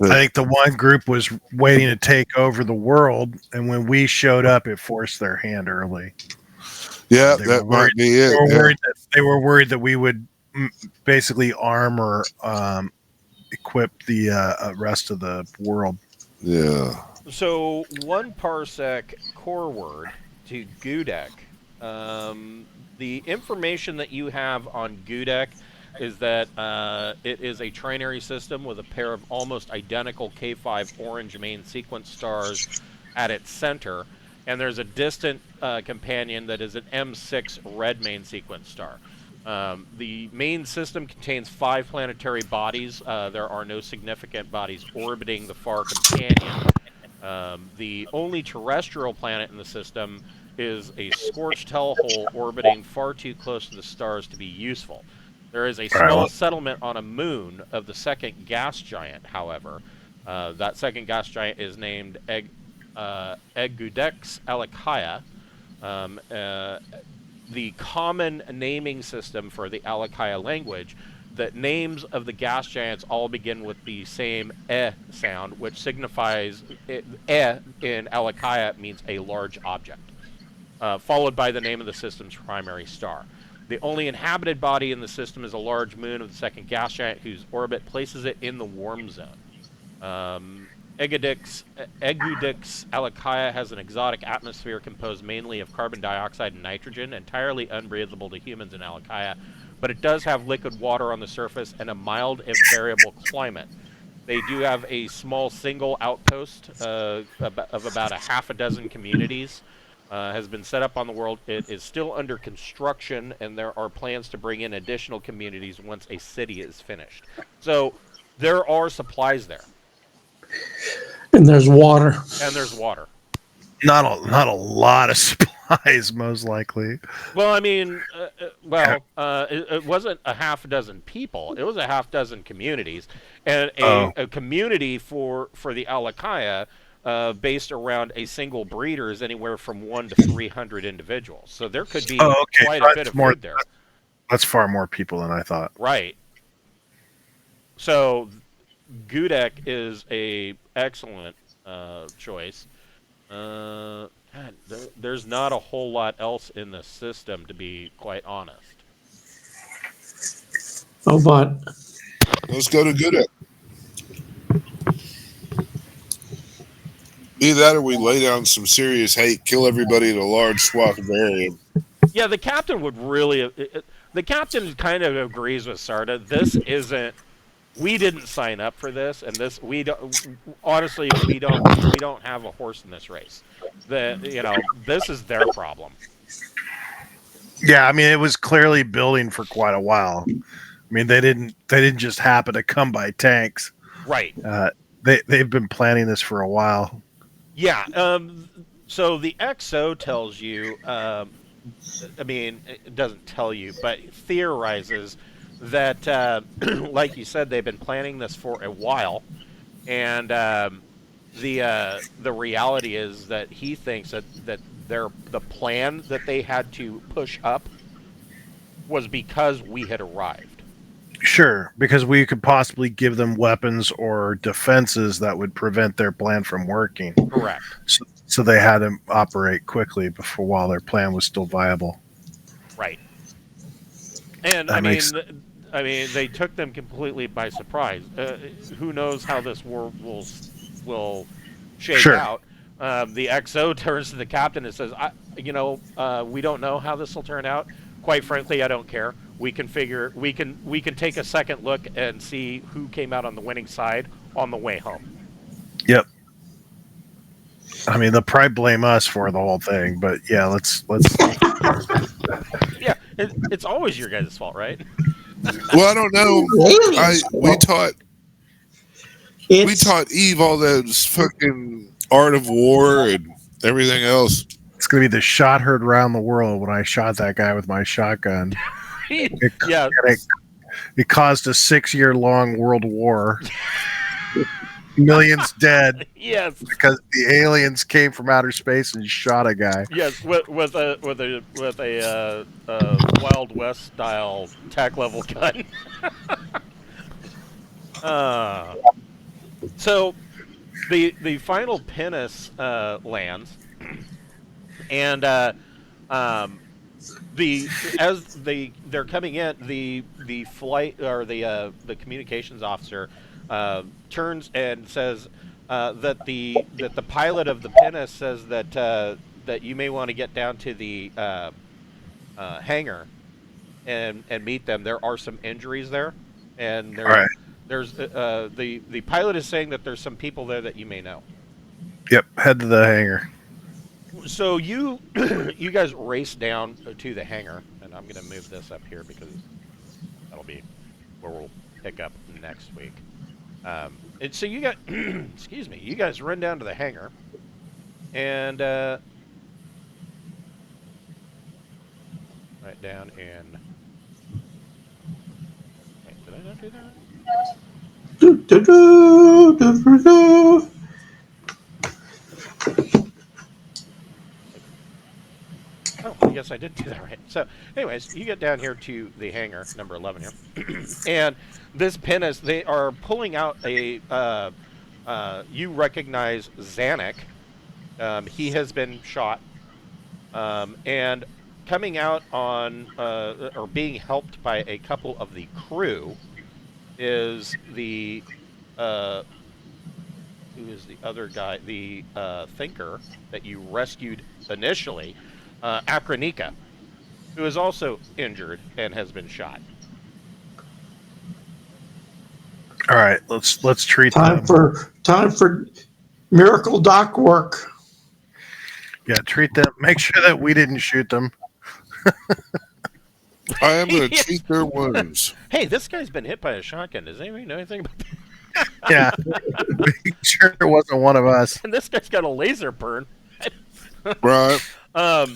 I think the one group was waiting to take over the world, and when we showed up, it forced their hand early. Yeah, that might be it. They were worried that we would basically arm or equip the rest of the world. Yeah. So 1 parsec core word to Gudek. The information that you have on Gudek is that it is a trinary system with a pair of almost identical K5 orange main sequence stars at its center, and there's a distant companion that is an M6 red main sequence star. The main system contains 5 planetary bodies. There are no significant bodies orbiting the far companion. The only terrestrial planet in the system is a scorched hellhole orbiting far too close to the stars to be useful. There is a small settlement on a moon of the second gas giant, however. That second gas giant is named Alikaia-ala. The common naming system for the Alikaia language, the names of the gas giants all begin with the same sound, which signifies in Alikaia means a large object, followed by the name of the system's primary star. The only inhabited body in the system is a large moon of the second gas giant, whose orbit places it in the warm zone. Egudix Alikaia has an exotic atmosphere composed mainly of carbon dioxide and nitrogen, entirely unbreathable to humans in Alikaia, but it does have liquid water on the surface and a mild and variable climate. They do have a small single outpost of about a half a dozen communities. Has been set up on the world. It is still under construction, and there are plans to bring in additional communities once a city is finished. So there are supplies there. And there's water. Not a lot of supplies, most likely. Well, I mean, it wasn't a half a dozen people. It was a half dozen communities, and a community for the Alikaia based around a single breeder is anywhere from 1 to 300 individuals. So there could be quite a bit of food there. That's far more people than I thought. Right. So Gudek is a excellent choice. God, there's not a whole lot else in the system, to be quite honest. Oh, but let's go to Gudek. Either that or we lay down some serious hate, kill everybody in a large swath of area. Yeah, the captain would really... the captain kind of agrees with Sarda. This isn't... We didn't sign up for this, and this we don't. Honestly, we don't have a horse in this race. This is their problem. Yeah, I mean, it was clearly building for quite a while. I mean, they didn't just happen to come by tanks. Right. They've been planning this for a while. Yeah. So the XO tells you. I mean, it doesn't tell you, but theorizes that, like you said, they've been planning this for a while, and the reality is that he thinks that the plan that they had to push up was because we had arrived. Sure, because we could possibly give them weapons or defenses that would prevent their plan from working. Correct. So they had to operate quickly while their plan was still viable. Right. And I mean, they took them completely by surprise. Who knows how this war will shake out? The XO turns to the captain and says, we don't know how this will turn out. Quite frankly, I don't care. We can take a second look and see who came out on the winning side on the way home. Yep. I mean, they'll probably blame us for the whole thing, but yeah, let's. Yeah, it's always your guys' fault, right? Well, I don't know. We taught Eve all those fucking art of war and everything else. It's gonna be the shot heard around the world when I shot that guy with my shotgun. Yeah. It caused a 6-year-long world war. Millions dead. Yes, because the aliens came from outer space and shot a guy. yes, with a Wild West style tack level gun. So the final pinnace lands, and they're coming in, the flight or the communications officer turns and says that the pilot of the pinnace says that you may want to get down to the hangar and meet them. There are some injuries there, and there's the pilot is saying that there's some people there that you may know. Yep, head to the hangar. So you guys race down to the hangar, and I'm going to move this up here because that'll be where we'll pick up next week. And so you got, excuse me, you guys run down to the hangar, and right down in. Wait, did I not do that? Oh, I guess I did do that right. So, anyways, you get down here to the hangar, number 11 here. And this pinnace, they are pulling out a, you recognize Zanuck. He has been shot. And coming out on, or being helped by a couple of the crew is the, who is the other guy? The thinker that you rescued initially. Akronika, who is also injured and has been shot. All right, let's treat time them. Time for miracle doc work. Yeah, treat them. Make sure that we didn't shoot them. I am going to treat their wounds. Hey, this guy's been hit by a shotgun. Does anybody know anything about that? Yeah, make sure it wasn't one of us. And this guy's got a laser burn. Right. So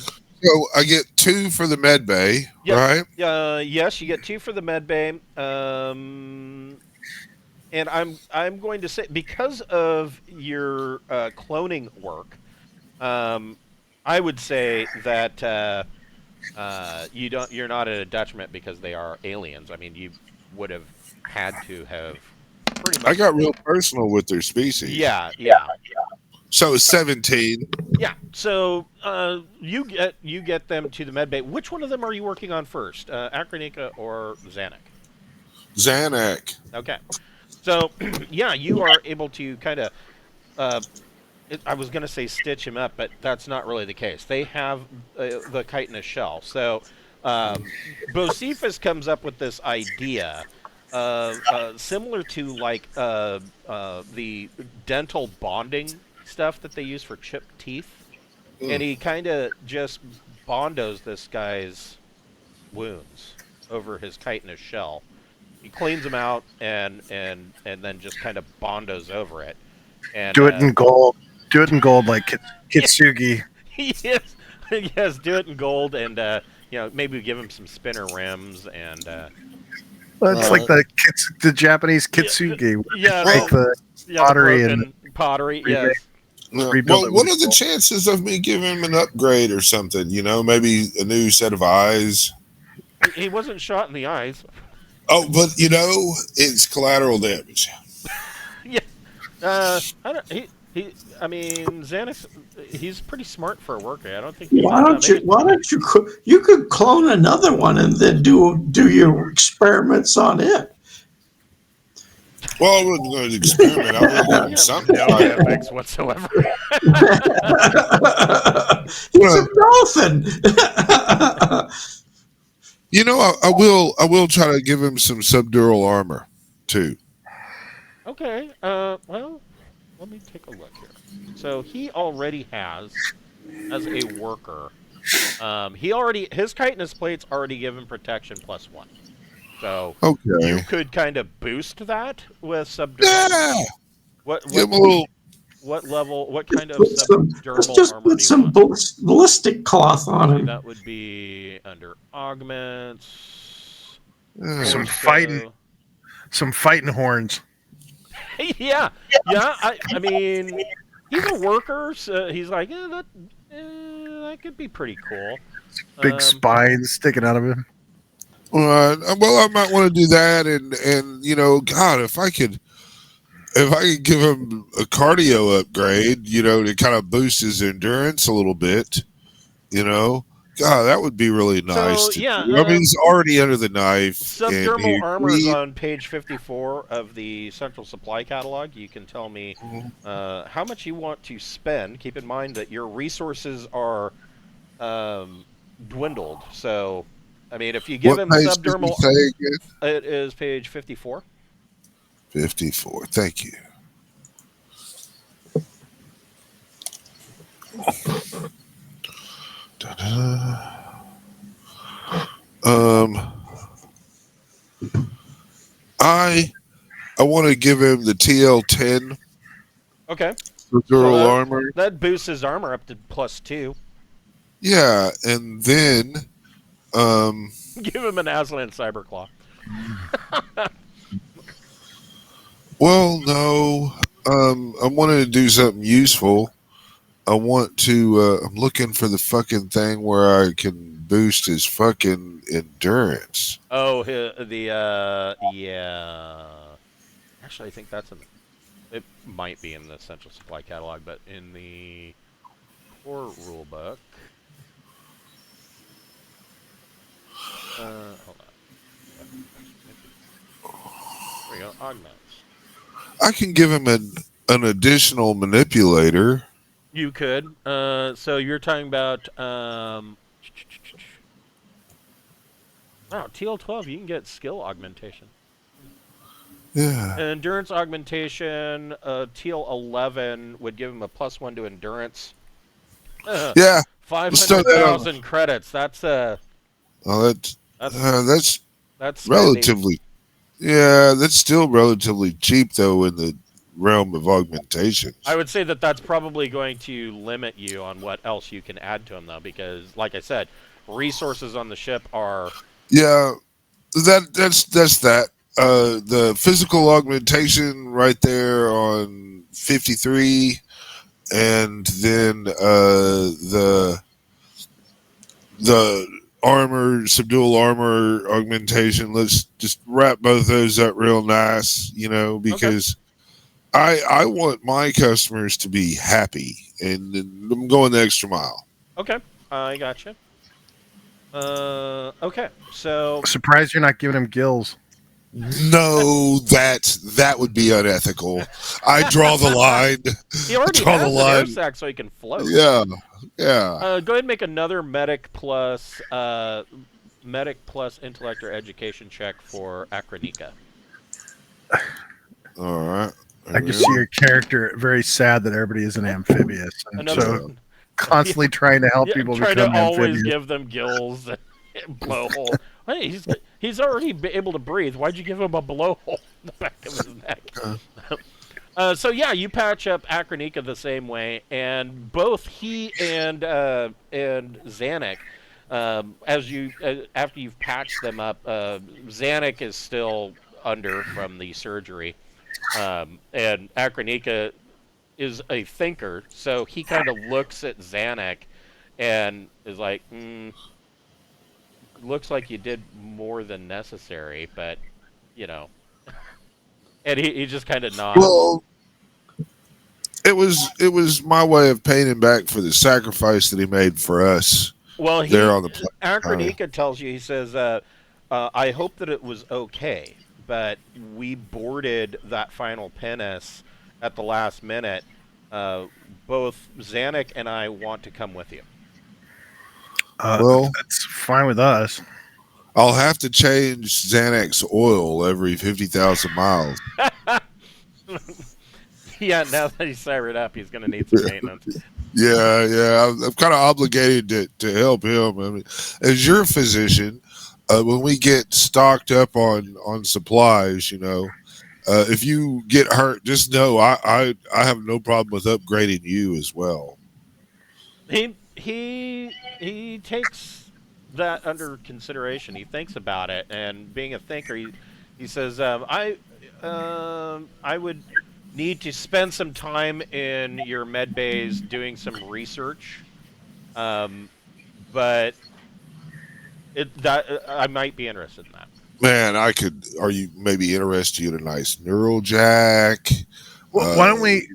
I get 2 for the med bay, right? Yes, you get 2 for the med bay. And I'm going to say, because of your cloning work, I would say that you're not at a detriment because they are aliens. I mean, you would have had to have pretty much. I got real personal with their species. Yeah. So it's 17. Yeah. So you get them to the med bay. Which one of them are you working on first, Akronika or Zanuck? Zanuck. Okay. So yeah, you are able to kind of. I was going to say stitch him up, but that's not really the case. They have the chitinous shell. So Bocephus comes up with this idea, similar to like the dental bonding stuff that they use for chipped teeth, and he kind of just bondos this guy's wounds over his chitinous shell. He cleans them out and then just kind of bondos over it. And do it in gold. Do it in gold like Kitsugi. Yes, do it in gold, and maybe give him some spinner rims and. Well, it's like the Japanese Kitsugi. Yeah, make the pottery and pottery. Yes. Well, what are the chances of me giving him an upgrade or something? Maybe a new set of eyes. He wasn't shot in the eyes. Oh, but it's collateral damage. Yeah. I mean, Zanuck, he's pretty smart for a worker. I don't think. Why don't you could clone another one and then do your experiments on it? Well, I wasn't going to experiment. I was doing something. No effects whatsoever. He's a dolphin. I will try to give him some subdural armor too. Okay. Well, let me take a look here. So he already has, as a worker, his chitinous plates already give him protection +1. So you could kind of boost that with subdural. Yeah. What level? What kind of Let's subdural just armor put some ballistic cloth on him. That would be under augments. Some So- fighting horns. yeah. I mean, he's a worker, so he's like, that could be pretty cool. Big spines sticking out of him. Well, I might want to do that, and God, if I could give him a cardio upgrade, to kind of boost his endurance a little bit, God, that would be really nice. So, yeah, I mean, he's already under the knife. Subdermal armor is on page 54 of the Central Supply Catalog. You can tell me how much you want to spend. Keep in mind that your resources are dwindled. So, I mean, if you give him subdermal, it is page 54. 54. Thank you. I want to give him the TL10. Okay. Subdermal armor. That boosts his armor up to +2. Yeah, and then give him an Aslan Cyberclaw. Well, no. I wanted to do something useful. I want to. I'm looking for the fucking thing where I can boost his fucking endurance. Oh, yeah. Actually, I think it might be in the Central Supply Catalog, but in the core rulebook. Hold on. There we go. Augments. I can give him an additional manipulator. You could. So you're talking about. Wow, TL12, you can get skill augmentation. Yeah. An endurance augmentation, TL11 would give him a +1 to endurance. Yeah. 500,000 credits. That's that's relatively. Yeah, that's still relatively cheap though in the realm of augmentation. I would say that that's probably going to limit you on what else you can add to him though, because like I said, resources on the ship are. Yeah, that's that. The physical augmentation right there on 53, and then the armor, subdual armor augmentation. Let's just wrap both those up real nice, because I want my customers to be happy, and I'm going the extra mile. Okay, I gotcha. Okay, so Surprised you're not giving him gills. No, that would be unethical. I draw the line. He already has an air sac so he can float. Yeah. Go ahead and make another medic plus intellect or education check for Akranika. All right. I can see your character very sad that everybody is an amphibious, and so constantly trying to help people trying become to always amphibious. give them gills and blowhole. Hey, he's already able to breathe. Why'd you give him a blowhole in the back of his neck? So yeah, you patch up Akranika the same way, and both he and Zanuck, after you've patched them up, Zanuck is still under from the surgery, and Akranika is a thinker, so he kind of looks at Zanuck and is like, looks like you did more than necessary, but and he just kind of nods. Well, it was my way of paying him back for the sacrifice that he made for us. Well, there on the Akranika tells you, he says, I hope that it was okay, but we boarded that final pinnace at the last minute. Both Zanuck and I want to come with you. Well, that's fine with us. I'll have to change Xanax oil every 50,000 miles. Yeah, now that he's sired up, he's going to need some maintenance. Yeah. I'm kind of obligated to help him. I mean, as your physician, when we get stocked up on supplies, if you get hurt, just know I have no problem with upgrading you as well. He takes that under consideration. He thinks about it, and being a thinker, he says, I would need to spend some time in your med bays doing some research, but I might be interested in that. Man, are you maybe interested in a nice neural jack? Well, why don't we?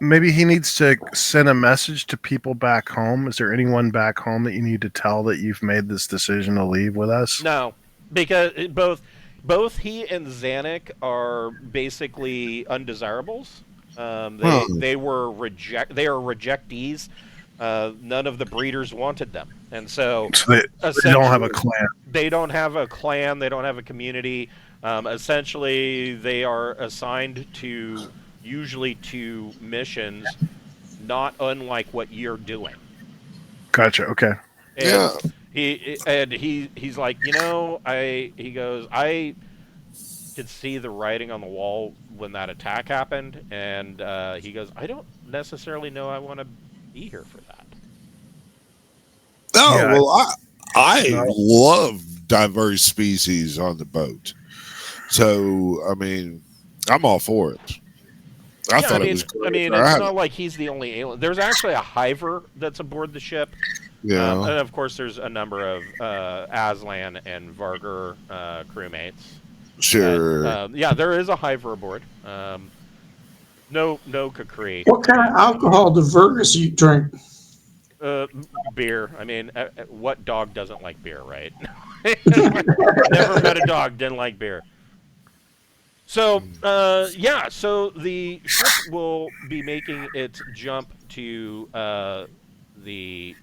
Maybe he needs to send a message to people back home. Is there anyone back home that you need to tell that you've made this decision to leave with us? No, because both he and Zanuck are basically undesirables. They are rejectees. None of the breeders wanted them, and so they don't have a clan. They don't have a clan. They don't have a community. Essentially, they are assigned usually to missions, not unlike what you're doing. Gotcha. Okay. And he's like, he goes, I could see the writing on the wall when that attack happened, and he goes, I don't necessarily know I want to be here for that. Oh, yeah, well, I love diverse species on the boat. So, I mean, I'm all for it. I thought it was great. I mean, it's not like he's the only alien. There's actually a hiver that's aboard the ship. Yeah. And of course, there's a number of Aslan and Vargur crewmates. Sure. There is a hiver aboard. No Kakri. What kind of alcohol do Vargus you drink? Beer. I mean, what dog doesn't like beer, right? Never met a dog didn't like beer. So, so the ship will be making its jump to the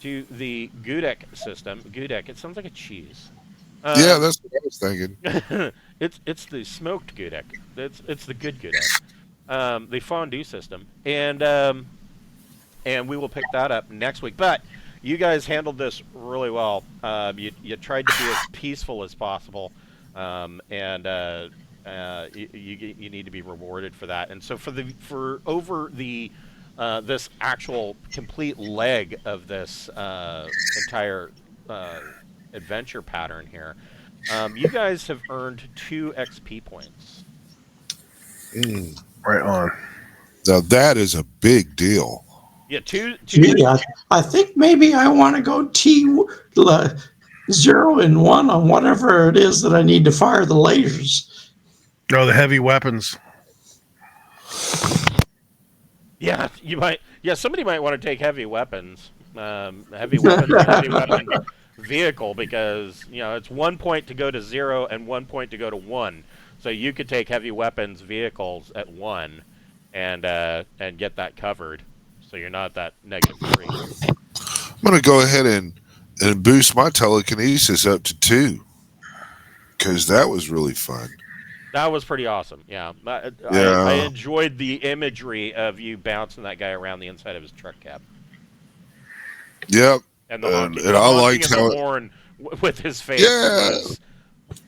Gudek system. Gudek, it sounds like a cheese. Yeah, that's what I was thinking. It's the smoked Gudek. It's the good Gudek. The fondue system, and we will pick that up next week. But you guys handled this really well. You tried to be as peaceful as possible, and you need to be rewarded for that. And so for over this actual complete leg of this entire adventure pattern here, you guys have earned 2 XP points. Right on. Now that is a big deal. Yeah, two. Yeah, I think maybe I want to go T0 and 1 on whatever it is that I need to fire the lasers. No, the heavy weapons. Yeah, you might. Yeah, somebody might want to take heavy weapons. Heavy weapon vehicle, because it's 1 point to go to 0 and 1 point to go to 1. So you could take heavy weapons vehicles at 1 and get that covered. So you're not that -3. I'm going to go ahead and boost my telekinesis up to 2, because that was really fun. That was pretty awesome. Yeah. I enjoyed the imagery of you bouncing that guy around the inside of his truck cab. Yep. And I liked how the horn with his face. Yeah.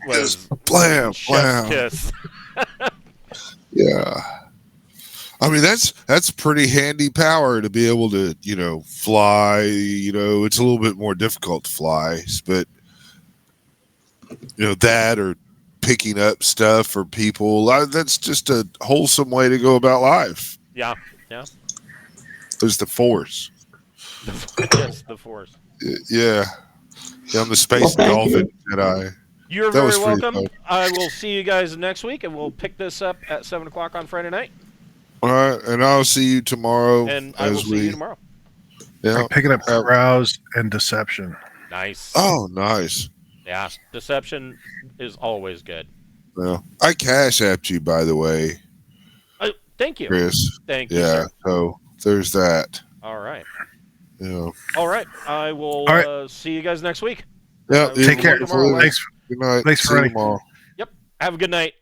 Was blam, blam. Kiss. Yeah. I mean, that's pretty handy power to be able to, fly. It's a little bit more difficult to fly, but that or picking up stuff for people, that's just a wholesome way to go about life. Yeah. There's the Force. Yes, the Force. Yeah. I'm the space dolphin Jedi. You're very welcome. I will see you guys next week, and we'll pick this up at 7 o'clock on Friday night. All right, and I'll see you tomorrow. And I will see you tomorrow. Yeah, I'm picking up Browse and Deception. Nice. Oh, nice. Yeah, Deception is always good. Well, I cash apped you, by the way. Thank you, Chris. Thank you. Yeah, Sir. so there's that. All right. Yeah. All right. I will see you guys next week. Yeah. Take care. Thanks. Good night. Thanks for running. Tomorrow. Yep. Have a good night.